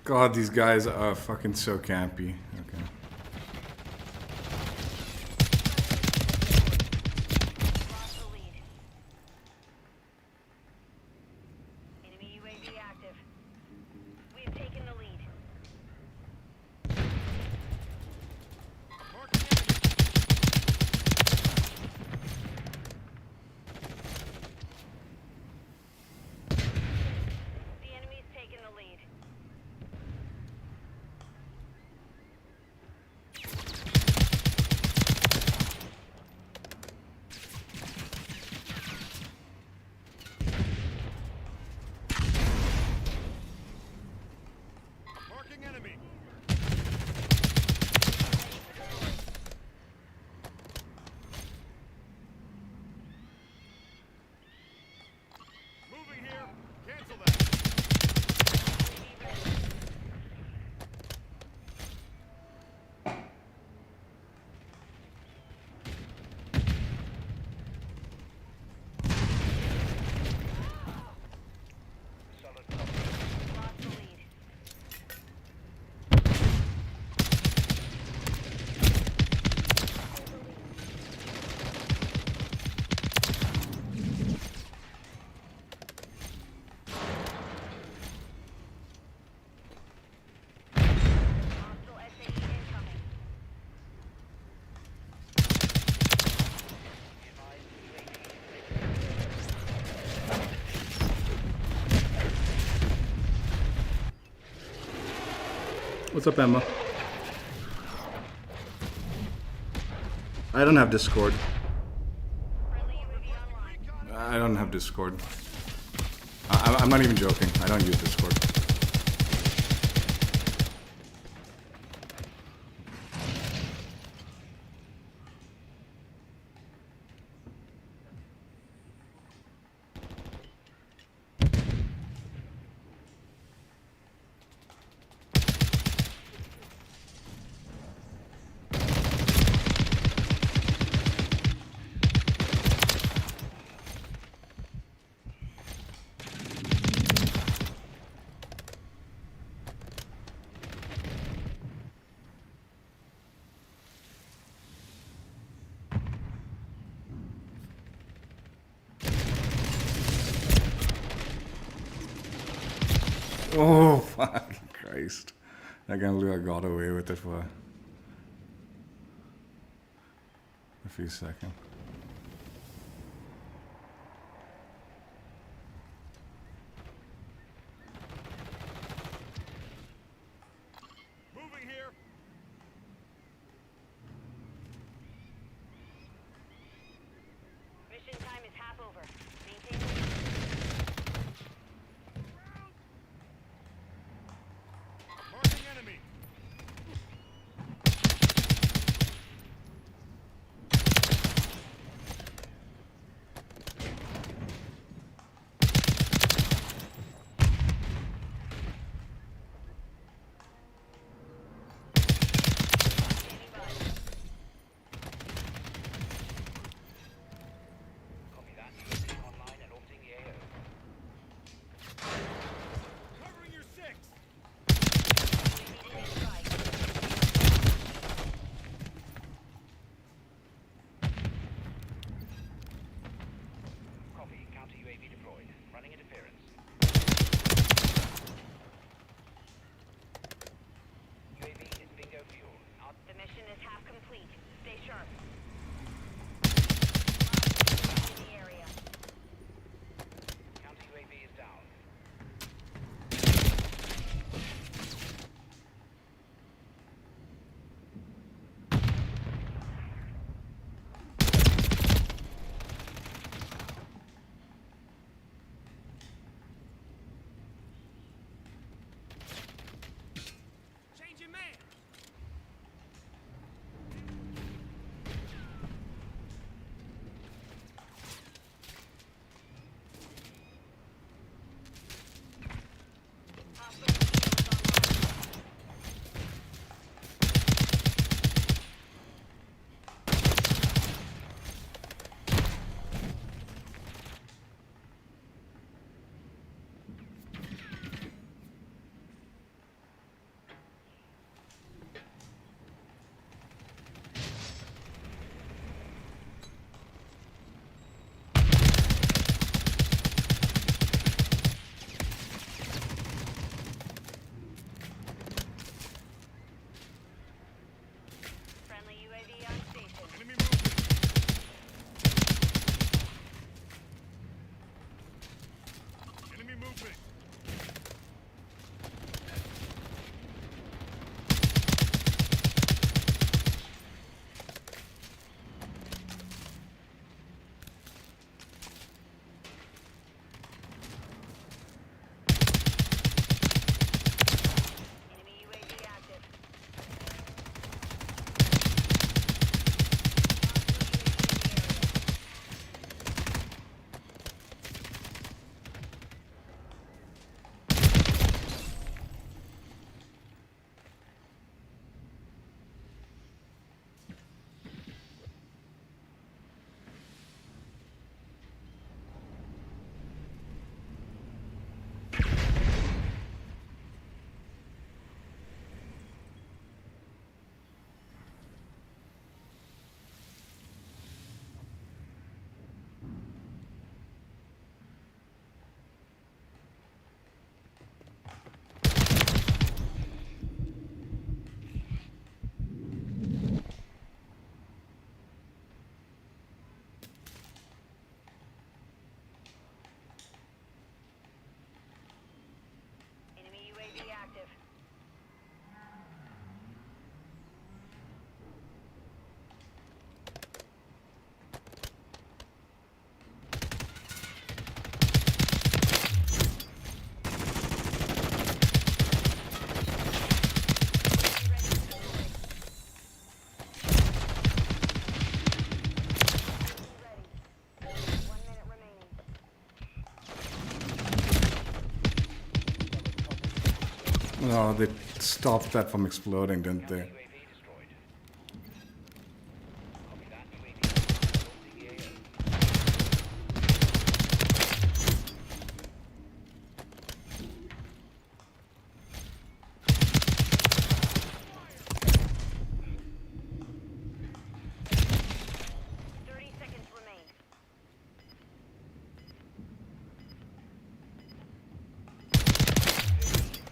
God, these guys are fucking so campy. Okay. Lost the lead. Enemy UAV active. We have taken the lead. Marking enemy. The enemy's taken the lead. Marking enemy. Moving here. Cancel that. Solid copy. Lost the lead. Hostile SAE incoming. What's up, Emma? I don't have Discord. Friendly UAV online. I don't have Discord. I'm not even joking. I don't use Discord. Oh, fucking Christ. I can't believe I got away with it for a few seconds. Moving here. Mission time is half over. Maintain the lead. Marking enemy. Standing by. Copy that. UAV online and orbiting the AO. Covering your six. UAV strike. Copy. Counter UAV deployed. Running interference. UAV is bingo fuel. The mission is half complete. Stay sharp. In the area. Counter UAV is down. Oh, they stopped that from exploding, didn't they? UAV destroyed. Copy that. UAV orbiting the AO. Seconds remain.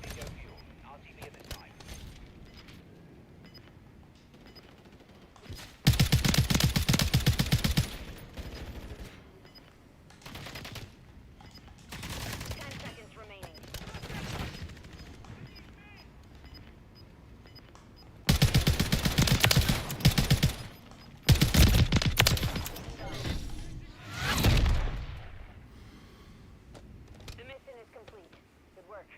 Bingo fuel. RTV at this time. Ten seconds remaining. The mission is complete. Good work.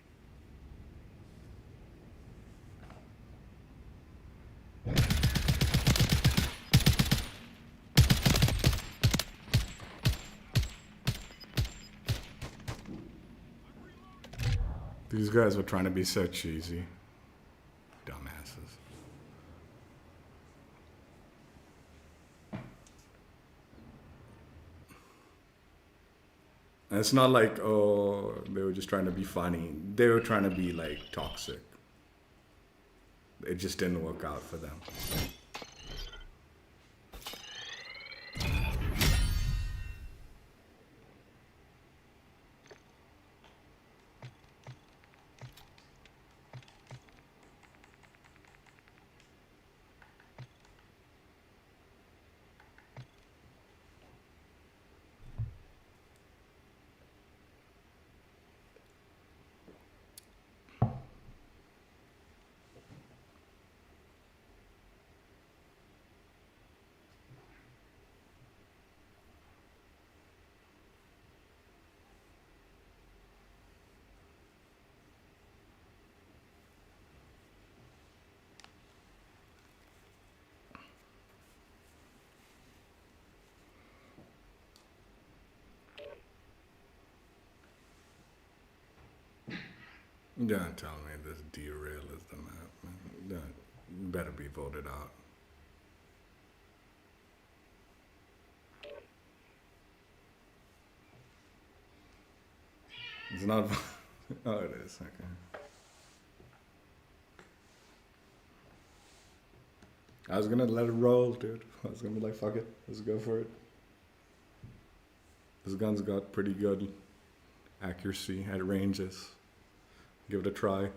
These guys were trying to be so cheesy. Dumbasses. And it's not like, oh, they were just trying to be funny. They were trying to be like toxic. It just didn't work out for them. Don't tell me this derail is the map, man. Don't, better be voted out. It's not. Oh, it is. Okay. I was gonna let it roll, dude. I was gonna be like, fuck it, let's go for it. This gun's got pretty good accuracy at ranges. Give it a try.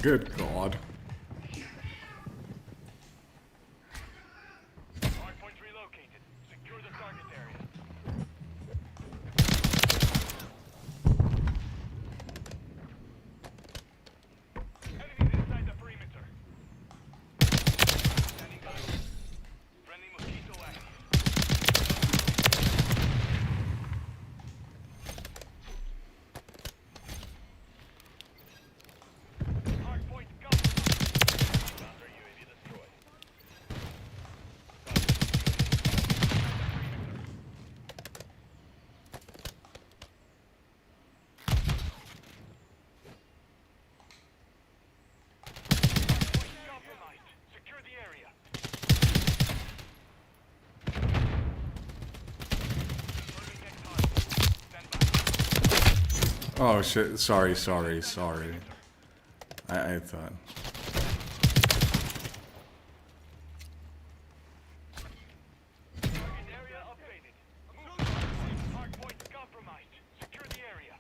Good God. Hardpoint relocated. Secure the target area. Enemies inside the perimeter. Standing by. Friendly mosquito active. Hardpoint compromised. Counter UAV destroyed. Compromised. Secure the area. Confirming next target. Stand by. Oh shit. Sorry. I thought. Target area updated. Move. Hardpoint compromised. Secure the area.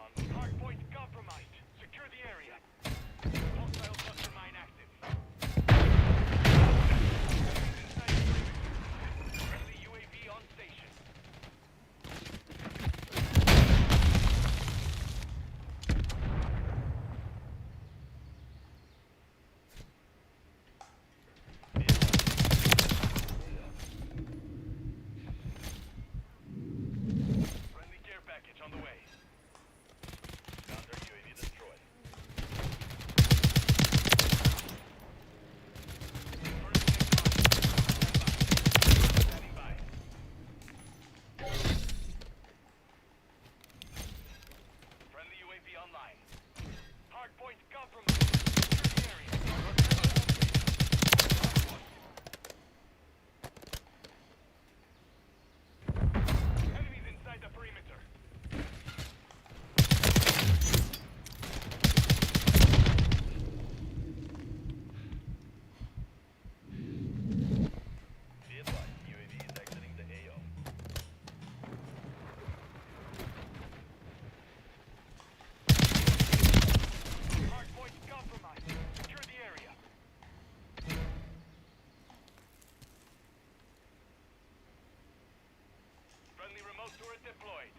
Abound. Hardpoint compromised. Secure the area. Hostile cluster mine active. Friendly UAV on station. Friendly care package on the way. Counter UAV destroyed. Standing by. Friendly UAV online. Hardpoint compromised. Secure the area. Enemies inside the perimeter. Be advised, UAV is exiting the AO. Hardpoint compromised. Secure the area. Friendly remote turret deployed.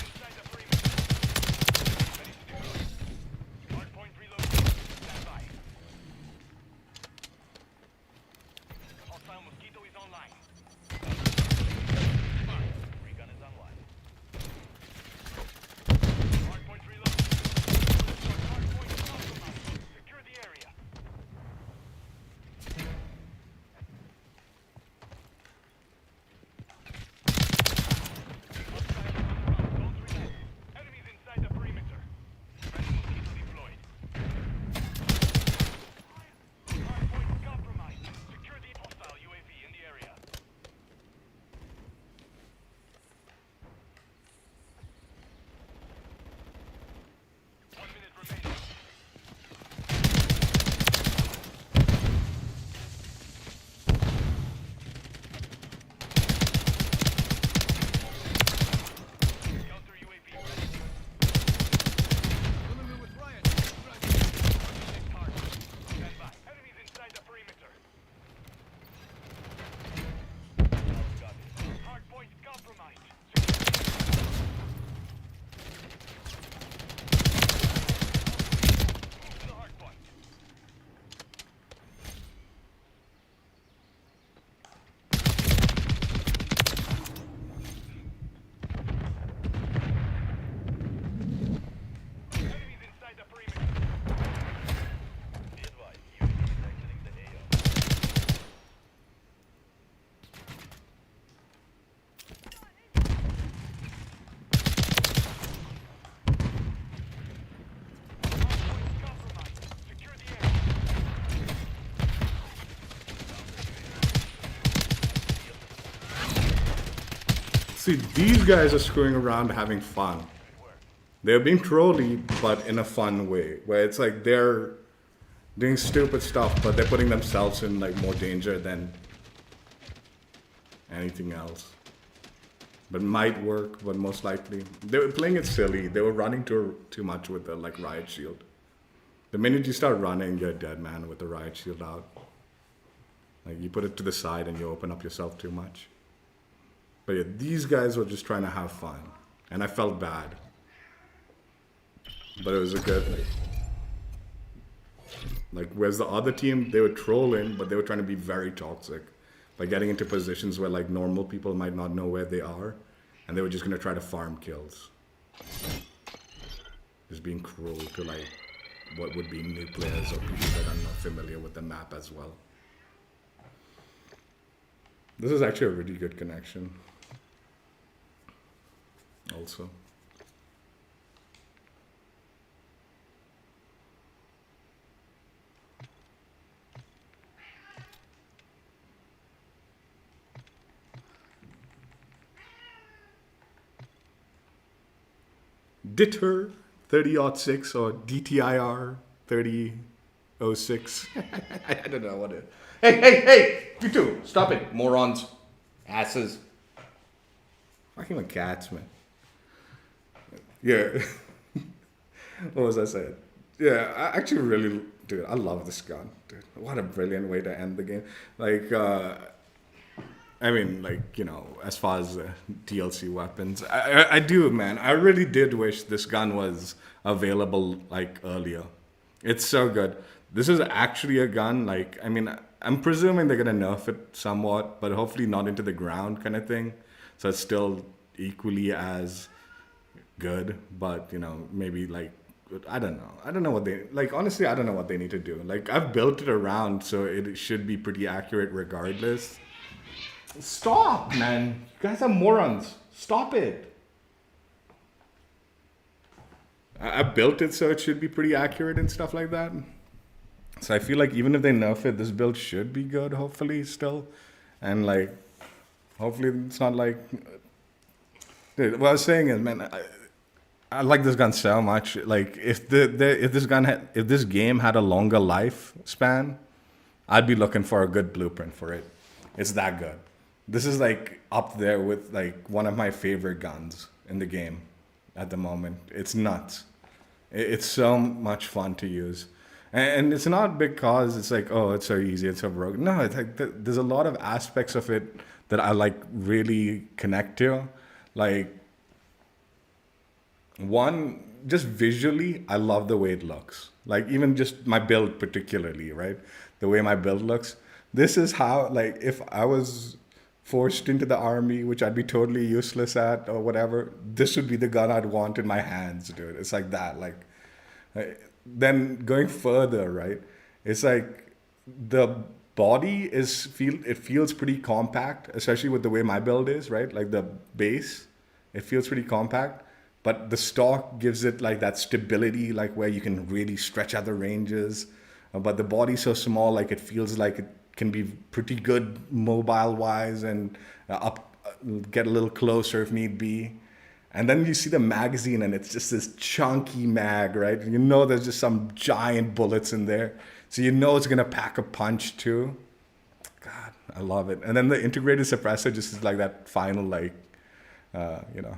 Inside the perimeter. Ready to deploy. Hardpoint relocated. Stand by. Hostile Mosquito is online. Recon is online. Hardpoint reloaded. Hardpoint compromised. Secure the area. Don't relax. Enemies inside the perimeter. Friendly Mosquito deployed. Hardpoint compromised. Secure the Hostile UAV in the area. One minute remaining. Counter UAV ready. Enemy with riot. Next target. Stand by. Enemies inside the perimeter. Copy. Hardpoint compromised. Move to the hard point. Enemies inside the perimeter. Be advised, UAV is exiting the AO. Hardpoint compromised. Secure the area. See, these guys are screwing around having fun. They're being trolly, but in a fun way, where it's like they're doing stupid stuff, but they're putting themselves in like more danger than anything else. But might work, but most likely they were playing it silly. They were running too much with the like riot shield. The minute you start running, you're dead, man, with the riot shield out. Like you put it to the side and you open up yourself too much. But yeah, these guys were just trying to have fun, and I felt bad. But it was a good like whereas the other team, they were trolling, but they were trying to be very toxic by getting into positions where like normal people might not know where they are, and they were just gonna try to farm kills. Just being cruel to like what would be new players or people that are not familiar with the map as well. This is actually a really good connection. Also. DTIR 3006 or DTIR 3006. I don't know what it is. Hey, you two, stop it, morons. Asses. Fucking with cats, man. Yeah. What was I saying? Yeah, I actually really, dude, I love this gun, dude. What a brilliant way to end the game. Like, I mean, like, you know, as far as DLC weapons, I do, man. I really did wish this gun was available, like, earlier. It's so good. This is actually a gun, like, I mean, I'm presuming they're going to nerf it somewhat, but hopefully not into the ground kind of thing. So it's still equally as good, but, you know, maybe, like, I don't know. I don't know what they, like, honestly, I don't know what they need to do. Like, I've built it around, so it should be pretty accurate regardless. Stop, man. You guys are morons. Stop it. I built it so it should be pretty accurate and stuff like that. So I feel like even if they nerf it, this build should be good, hopefully, still. And, like, hopefully it's not like... Dude, what I was saying is, man, I like this gun so much. Like, if this game had a longer lifespan, I'd be looking for a good blueprint for it. It's that good. This is like up there with like one of my favorite guns in the game at the moment. It's nuts. It's so much fun to use. And it's not because it's like, oh, it's so easy, it's so broken. No, it's like there's a lot of aspects of it that I like really connect to. Like, one, just visually, I love the way it looks. Like, even just my build particularly, right? The way my build looks. This is how, like, if I was forced into the army, which I'd be totally useless at or whatever, this would be the gun I'd want in my hands, dude. It's like that. Like, then going further, right? It's like the body it feels pretty compact, especially with the way my build is, right? Like the base, it feels pretty compact. But the stock gives it like that stability, like where you can really stretch out the ranges. But the body's so small, like it feels like it can be pretty good mobile-wise and get a little closer if need be. And then you see the magazine and it's just this chunky mag, right? You know there's just some giant bullets in there. So you know it's gonna pack a punch too. God, I love it. And then the integrated suppressor just is like that final like, you know,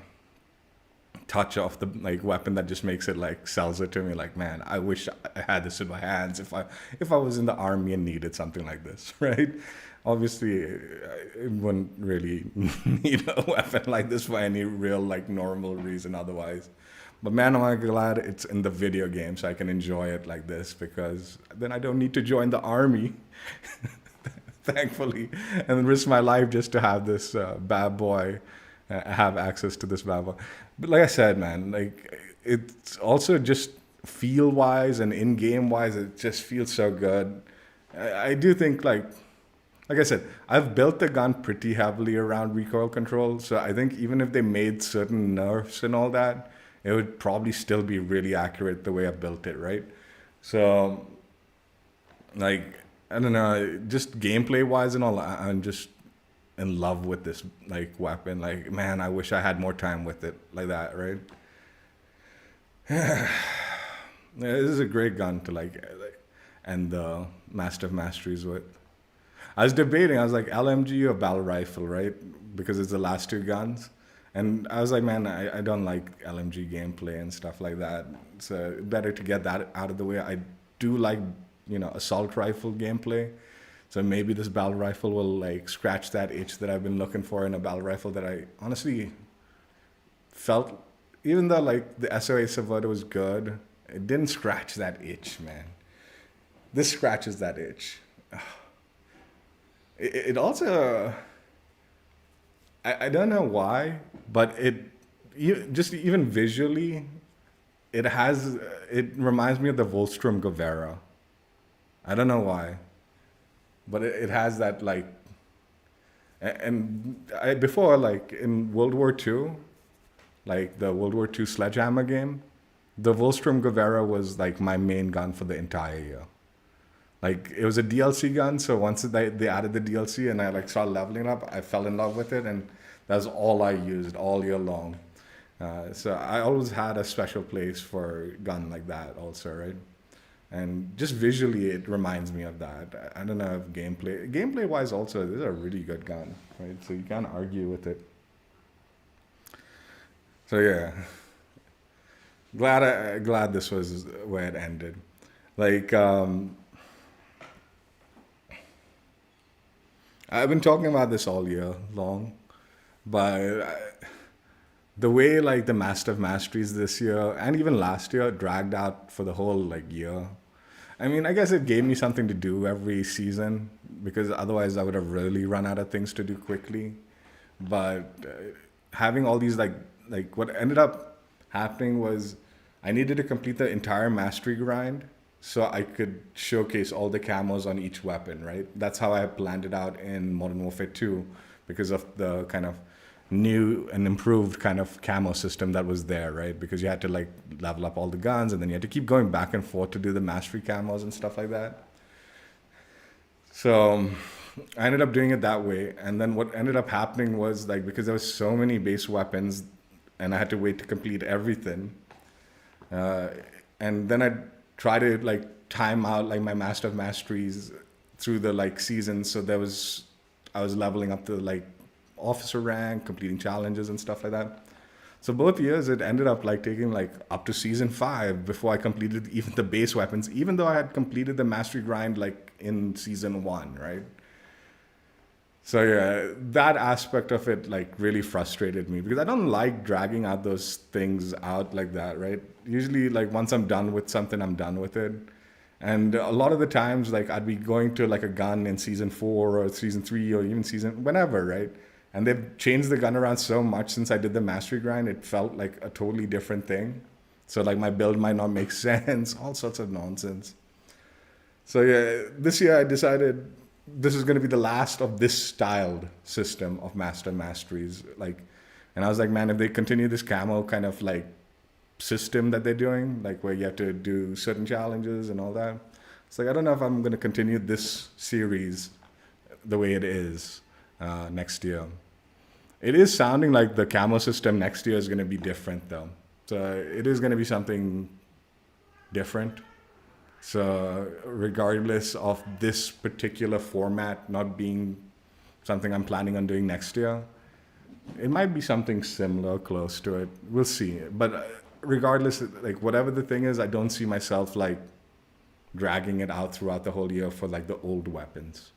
touch of the like weapon that just makes it like sells it to me like, man, I wish I had this in my hands if I was in the army and needed something like this, right? Obviously it wouldn't really need a weapon like this for any real like normal reason otherwise, but man, am I glad it's in the video game so I can enjoy it like this, because then I don't need to join the army thankfully and risk my life just to have this bad boy have access to this bad boy. But like I said, man, like it's also just feel wise and in game wise, it just feels so good. I do think like I said, I've built the gun pretty heavily around recoil control. So I think even if they made certain nerfs and all that, it would probably still be really accurate the way I built it, right? So like, I don't know, just gameplay wise and all, I'm just in love with this like weapon. Like, man, I wish I had more time with it like that, right? Yeah, this is a great gun to like end the Master of Masteries with. I was debating, I was like, LMG or battle rifle, right? Because it's the last two guns. And I was like, man, I don't like LMG gameplay and stuff like that. So better to get that out of the way. I do like, you know, assault rifle gameplay. So maybe this battle rifle will like scratch that itch that I've been looking for in a battle rifle that I honestly felt, even though like the SOA Subverter was good, it didn't scratch that itch, man. This scratches that itch. It also, I don't know why, but just even visually, it reminds me of the Volstrom Guevara. I don't know why. But it has that like, and before like in World War II, like the World War II sledgehammer game, the Volstrom Guevara was like my main gun for the entire year. Like it was a DLC gun, so once they added the DLC and I like started leveling up, I fell in love with it, and that's all I used all year long. So I always had a special place for a gun like that also, right? And just visually, it reminds me of that. I don't know if gameplay wise also, this is a really good gun, right? So you can't argue with it. So yeah, glad this was where it ended. Like I've been talking about this all year long, but the way like the Master of Masteries this year and even last year dragged out for the whole like year. I mean, I guess it gave me something to do every season because otherwise I would have really run out of things to do quickly. But having all these like what ended up happening was I needed to complete the entire mastery grind so I could showcase all the camos on each weapon, right? That's how I planned it out in Modern Warfare 2 because of the kind of new and improved kind of camo system that was there, right? Because you had to like level up all the guns and then you had to keep going back and forth to do the mastery camos and stuff like that. So I ended up doing it that way. And then what ended up happening was like, because there was so many base weapons and I had to wait to complete everything. And then I'd try to like time out like my Master of Masteries through the like seasons. So I was leveling up to like officer rank, completing challenges and stuff like that. So both years it ended up like taking like up to season 5 before I completed even the base weapons, even though I had completed the mastery grind like in season 1, right? So yeah, that aspect of it like really frustrated me because I don't like dragging out those things out like that, right? Usually like once I'm done with something, I'm done with it. And a lot of the times like I'd be going to like a gun in season 4 or season 3 or even season whenever, right? And they've changed the gun around so much since I did the mastery grind, it felt like a totally different thing. So like my build might not make sense, all sorts of nonsense. So yeah, this year I decided this is going to be the last of this styled system of Master Masteries. Like, and I was like, man, if they continue this camo kind of like system that they're doing, like where you have to do certain challenges and all that, it's like, I don't know if I'm going to continue this series the way it is next year. It is sounding like the camo system next year is going to be different though. So it is going to be something different. So regardless of this particular format not being something I'm planning on doing next year, it might be something similar, close to it. We'll see. But regardless, like whatever the thing is, I don't see myself like dragging it out throughout the whole year for like the old weapons.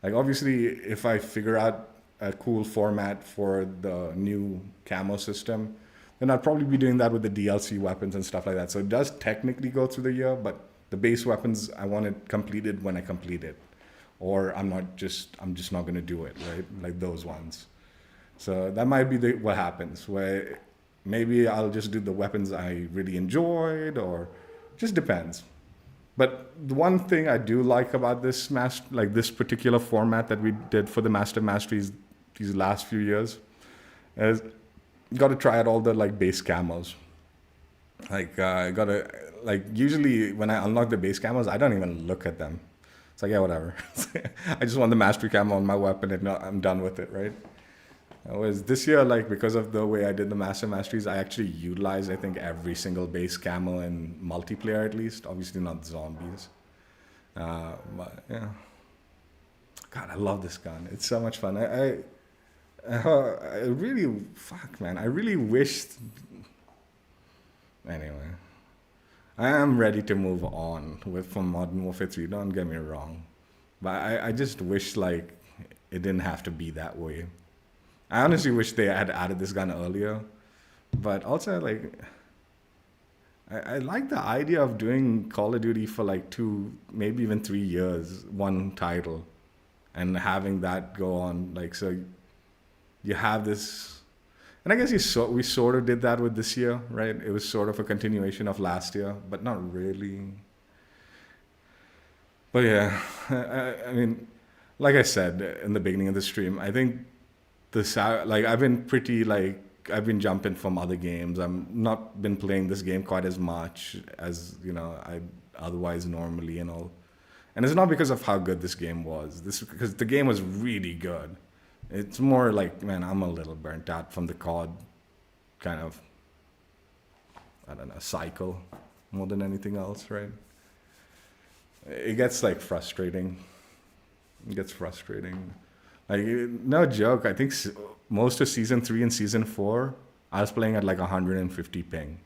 Like obviously, if I figure out a cool format for the new camo system, then I'd probably be doing that with the DLC weapons and stuff like that. So it does technically go through the year, but the base weapons I want it completed when I complete it, or I'm just not going to do it, right? Like those ones. So that might be what happens, where maybe I'll just do the weapons I really enjoyed, or just depends. But the one thing I do like about this this particular format that we did for the Master Masteries these last few years is you got to try out all the like base camos. Like I gotta like usually when I unlock the base camos, I don't even look at them. It's like, yeah, whatever. I just want the mastery camo on my weapon and I'm done with it, right? Was this year, like because of the way I did the Master Masteries, I actually utilized I think every single base camo in multiplayer at least. Obviously not zombies, but yeah. God, I love this gun. It's so much fun. I really man. I really wished. Anyway, I am ready to move on from Modern Warfare 3. Don't get me wrong, but I just wish like it didn't have to be that way. I honestly wish they had added this gun earlier, but also like I like the idea of doing Call of Duty for like 2, maybe even 3 years, one title, and having that go on. Like so, you have this, and I guess we sort of did that with this year, right? It was sort of a continuation of last year, but not really. But yeah, I mean, like I said in the beginning of the stream, I think I've been jumping from other games. I'm not been playing this game quite as much as I otherwise normally and all. And it's not because of how good this game was. Because the game was really good. It's more like, man, I'm a little burnt out from the COD kind of, I don't know, cycle more than anything else, right? it gets like frustrating. It gets frustrating. Like no joke. I think most of season 3 and season 4, I was playing at like 150 ping.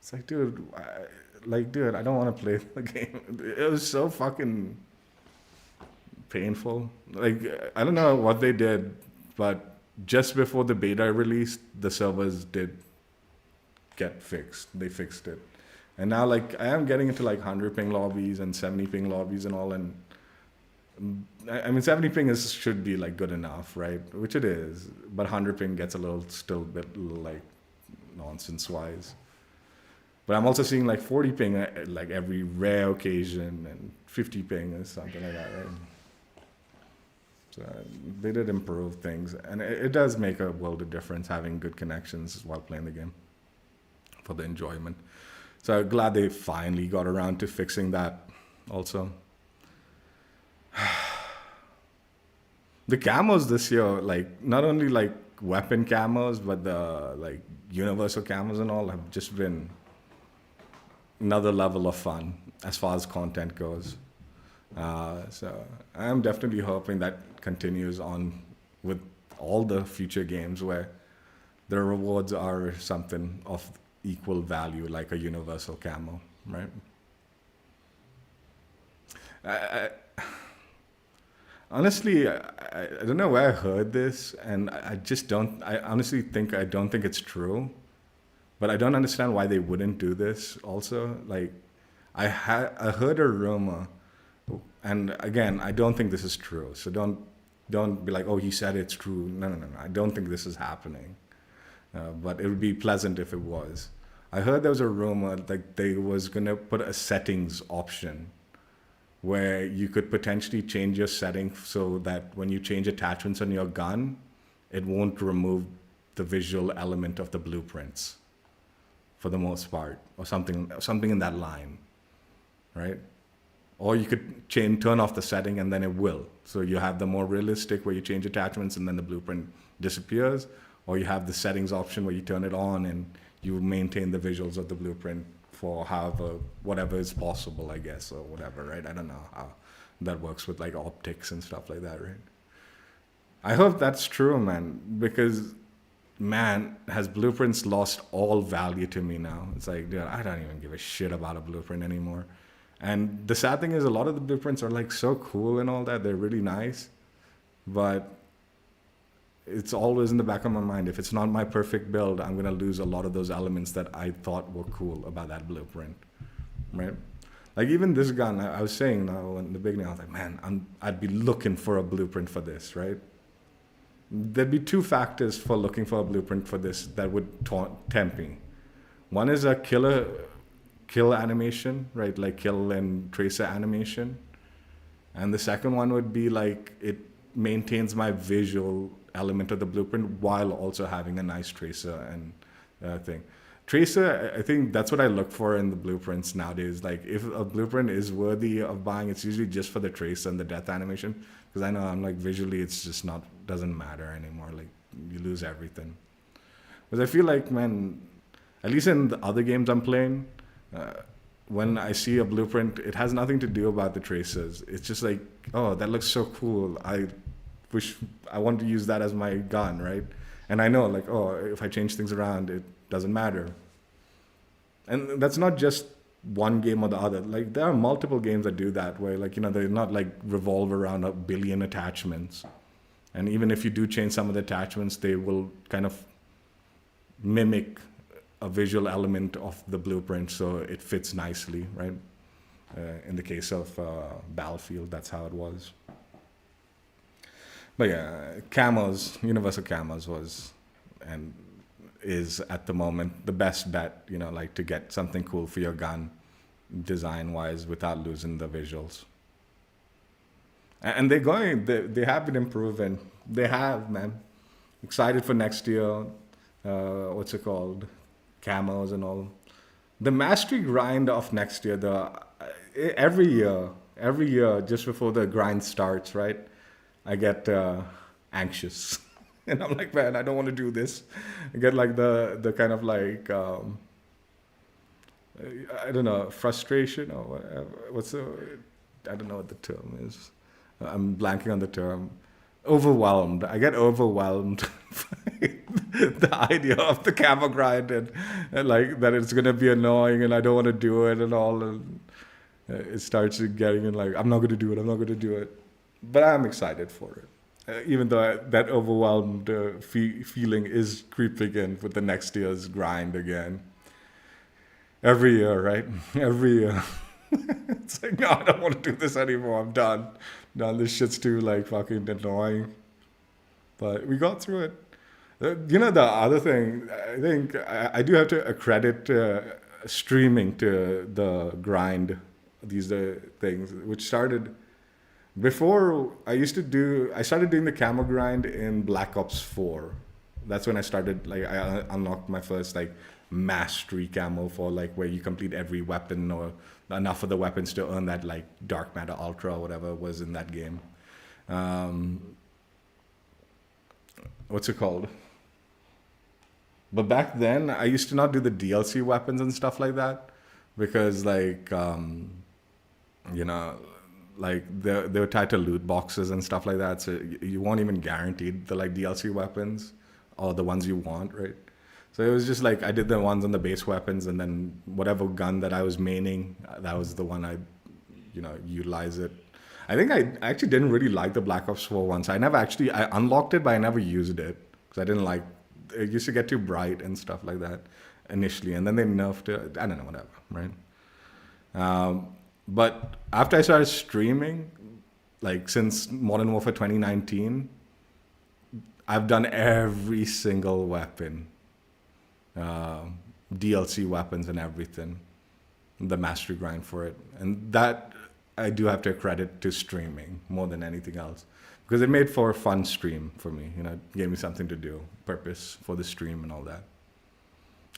It's like, dude, I don't want to play the game. It was so fucking painful. Like, I don't know what they did, but just before the beta released, the servers did get fixed. They fixed it. And now, like, I am getting into like 100 ping lobbies and 70 ping lobbies and all. And I mean, 70 ping should be like good enough, right? Which it is. But 100 ping gets still a bit like nonsense wise. But I'm also seeing like 40 ping like every rare occasion and 50 ping or something like that, right? So they did improve things. And it does make a world of difference having good connections while playing the game for the enjoyment. So I'm glad they finally got around to fixing that also. The camos this year, like not only like weapon camos, but the like universal camos and all have just been another level of fun as far as content goes. So I'm definitely hoping that continues on with all the future games where the rewards are something of equal value, like a universal camo, right? Honestly, I don't know where I heard this, and I just don't. I honestly think I don't think it's true. But I don't understand why they wouldn't do this also. Like, I heard a rumor, and again, I don't think this is true. So don't be like, oh, he said it's true. No. I don't think this is happening. But it would be pleasant if it was. I heard there was a rumor like they was gonna put a settings option where you could potentially change your settings so that when you change attachments on your gun, it won't remove the visual element of the blueprints. For the most part, or something in that line, right? Or you could turn off the setting and then it will. So you have the more realistic where you change attachments and then the blueprint disappears, or you have the settings option where you turn it on and you maintain the visuals of the blueprint for whatever is possible, I guess, or whatever, right? I don't know how that works with like optics and stuff like that, right? I hope that's true, man, because man, has blueprints lost all value to me now. It's like, dude, I don't even give a shit about a blueprint anymore. And the sad thing is a lot of the blueprints are like so cool and all that. They're really nice. But it's always in the back of my mind. If it's not my perfect build, I'm going to lose a lot of those elements that I thought were cool about that blueprint, right? Like even this gun, I was saying now in the beginning, I was like, man, I'd be looking for a blueprint for this, right? There'd be two factors for looking for a blueprint for this that would tempt me. One is a kill animation, right? Like kill and tracer animation. And the second one would be like it maintains my visual element of the blueprint while also having a nice tracer and thing. Tracer, I think that's what I look for in the blueprints nowadays. Like if a blueprint is worthy of buying, it's usually just for the tracer and the death animation. Because I know I'm like visually, it's just doesn't matter anymore. Like you lose everything. Because I feel like, man, at least in the other games I'm playing, when I see a blueprint, it has nothing to do about the tracers. It's just like, oh, that looks so cool. I wish I want to use that as my gun, right? And I know like, oh, if I change things around, it doesn't matter. And that's not just one game or the other. Like there are multiple games that do that where like, they're not like revolve around a billion attachments. And even if you do change some of the attachments, they will kind of mimic a visual element of the blueprint so it fits nicely, right? In the case of Battlefield, that's how it was. But yeah, universal camos was and is at the moment the best bet, like to get something cool for your gun design-wise without losing the visuals. And they have been improving. They have, man. Excited for next year. What's it called? Camos and all. The mastery grind of next year, every year, just before the grind starts, right? I get anxious. And I'm like, man, I don't want to do this. I get like the kind of like, I don't know, frustration or whatever. I don't know what the term is. I'm blanking on the term. Overwhelmed. I get overwhelmed by the idea of the camo grind and like that it's gonna be annoying and I don't want to do it and all. And it starts getting in like I'm not gonna do it. I'm not gonna do it. But I'm excited for it. Even though that overwhelmed feeling is creeping in with the next year's grind again. Every year, right? Every year. It's like, no, I don't want to do this anymore. I'm done. Done. This shit's too like fucking annoying. But we got through it. The other thing, I think I do have to accredit streaming to the grind, these things, which started before I started doing the camo grind in Black Ops 4. That's when I started, like, I unlocked my first, like, mastery camo for, like, where you complete every weapon or enough of the weapons to earn that, like, Dark Matter Ultra or whatever was in that game. What's it called? But back then, I used to not do the DLC weapons and stuff like that because, like, like they were tied to loot boxes and stuff like that. So you weren't even guaranteed the like DLC weapons or the ones you want, right? So it was just like I did the ones on the base weapons, and then whatever gun that I was maining, that was the one I, utilize it. I think I actually didn't really like the Black Ops 4 ones. I unlocked it, but I never used it because I didn't like. It used to get too bright and stuff like that initially, and then they nerfed it. I don't know, whatever, right? But after I started streaming, like since Modern Warfare 2019, I've done every single weapon, DLC weapons and everything, the mastery grind for it. And that I do have to accredit to streaming more than anything else. Because it made for a fun stream for me, it gave me something to do, purpose for the stream and all that.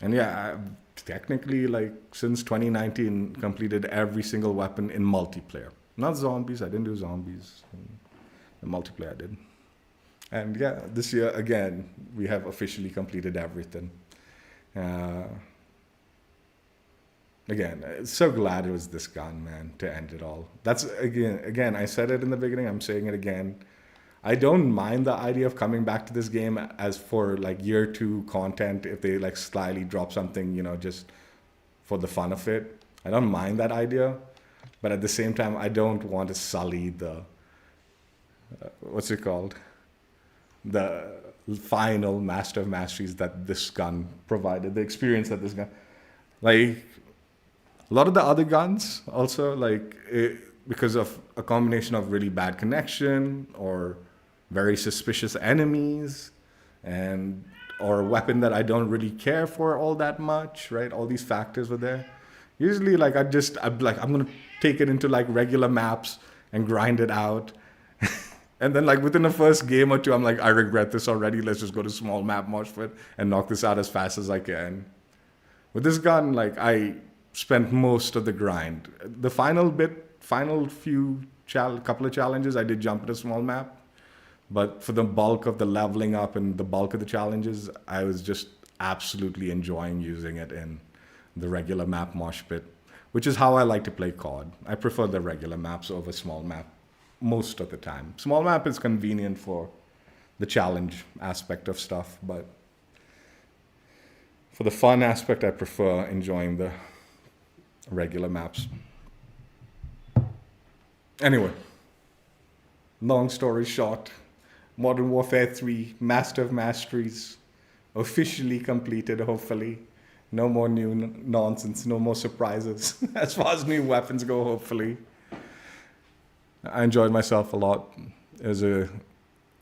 And yeah, I've technically, like, since 2019, completed every single weapon in multiplayer. Not zombies, I didn't do zombies. The multiplayer I did. And yeah, this year, again, we have officially completed everything. Again, so glad it was this gun, man, to end it all. That's, again, I said it in the beginning, I'm saying it again. I don't mind the idea of coming back to this game as for like year 2 content if they like slyly drop something, just for the fun of it. I don't mind that idea, but at the same time, I don't want to sully the, what's it called? The final Master of Masteries that this gun provided, the experience that this gun, like a lot of the other guns also, like because of a combination of really bad connection or very suspicious enemies or a weapon that I don't really care for all that much, right? All these factors were there. Usually, like, I'm going to take it into, like, regular maps and grind it out. And then, like, within the first game or two, I'm like, I regret this already. Let's just go to small map mosh pit and knock this out as fast as I can. With this gun, like, I spent most of the grind. The final few couple of challenges, I did jump into a small map. But for the bulk of the leveling up and the bulk of the challenges, I was just absolutely enjoying using it in the regular map mosh pit, which is how I like to play COD. I prefer the regular maps over small map most of the time. Small map is convenient for the challenge aspect of stuff, but for the fun aspect, I prefer enjoying the regular maps. Anyway, long story short, Modern Warfare 3, Master of Masteries, officially completed, hopefully. No more new nonsense, no more surprises as far as new weapons go, hopefully. I enjoyed myself a lot. It was a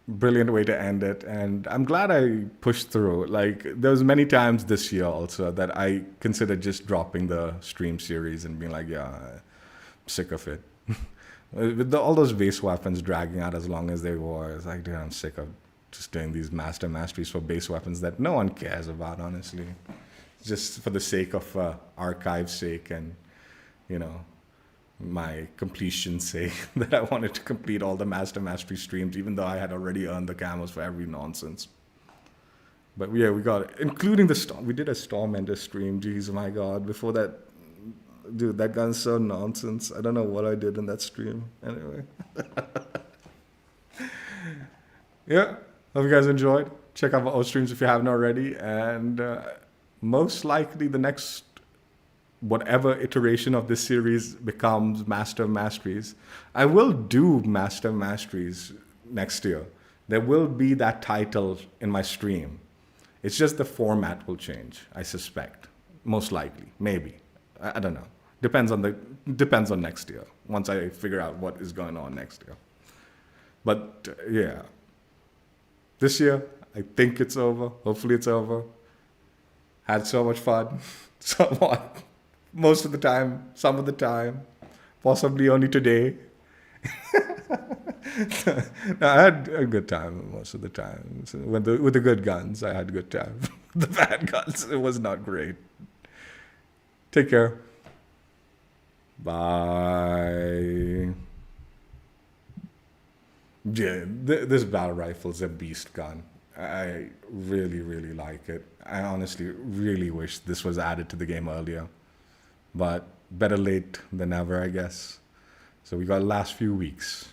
brilliant way to end it, and I'm glad I pushed through. Like, there was many times this year also that I considered just dropping the stream series and being like, yeah, I'm sick of it. With all those base weapons dragging out as long as they were, it's like, dude, I'm sick of just doing these master masteries for base weapons that no one cares about, honestly. Just for the sake of archive's sake and, my completion's sake, that I wanted to complete all the master mastery streams, even though I had already earned the camos for every nonsense. But yeah, we got it, including we did a Storm Ender stream, jeez, my God. Before that, Dude, that gun's so nonsense. I don't know what I did in that stream. Anyway. Yeah. Hope you guys enjoyed. Check out my old streams if you haven't already. And most likely the next, whatever iteration of this series becomes Master of Masteries, I will do Master of Masteries next year. There will be that title in my stream. It's just the format will change, I suspect. Most likely. Maybe. I don't know. Depends on next year. Once I figure out what is going on next year. But yeah. This year, I think it's over. Hopefully it's over. Had so much fun. Somewhat. Most of the time. Some of the time. Possibly only today. No, I had a good time most of the time. So with the good guns, I had a good time. The bad guns, it was not great. Take care. Bye. Yeah, this battle rifle is a beast gun. I really, really like it. I honestly really wish this was added to the game earlier. But better late than never, I guess. So we got the last few weeks.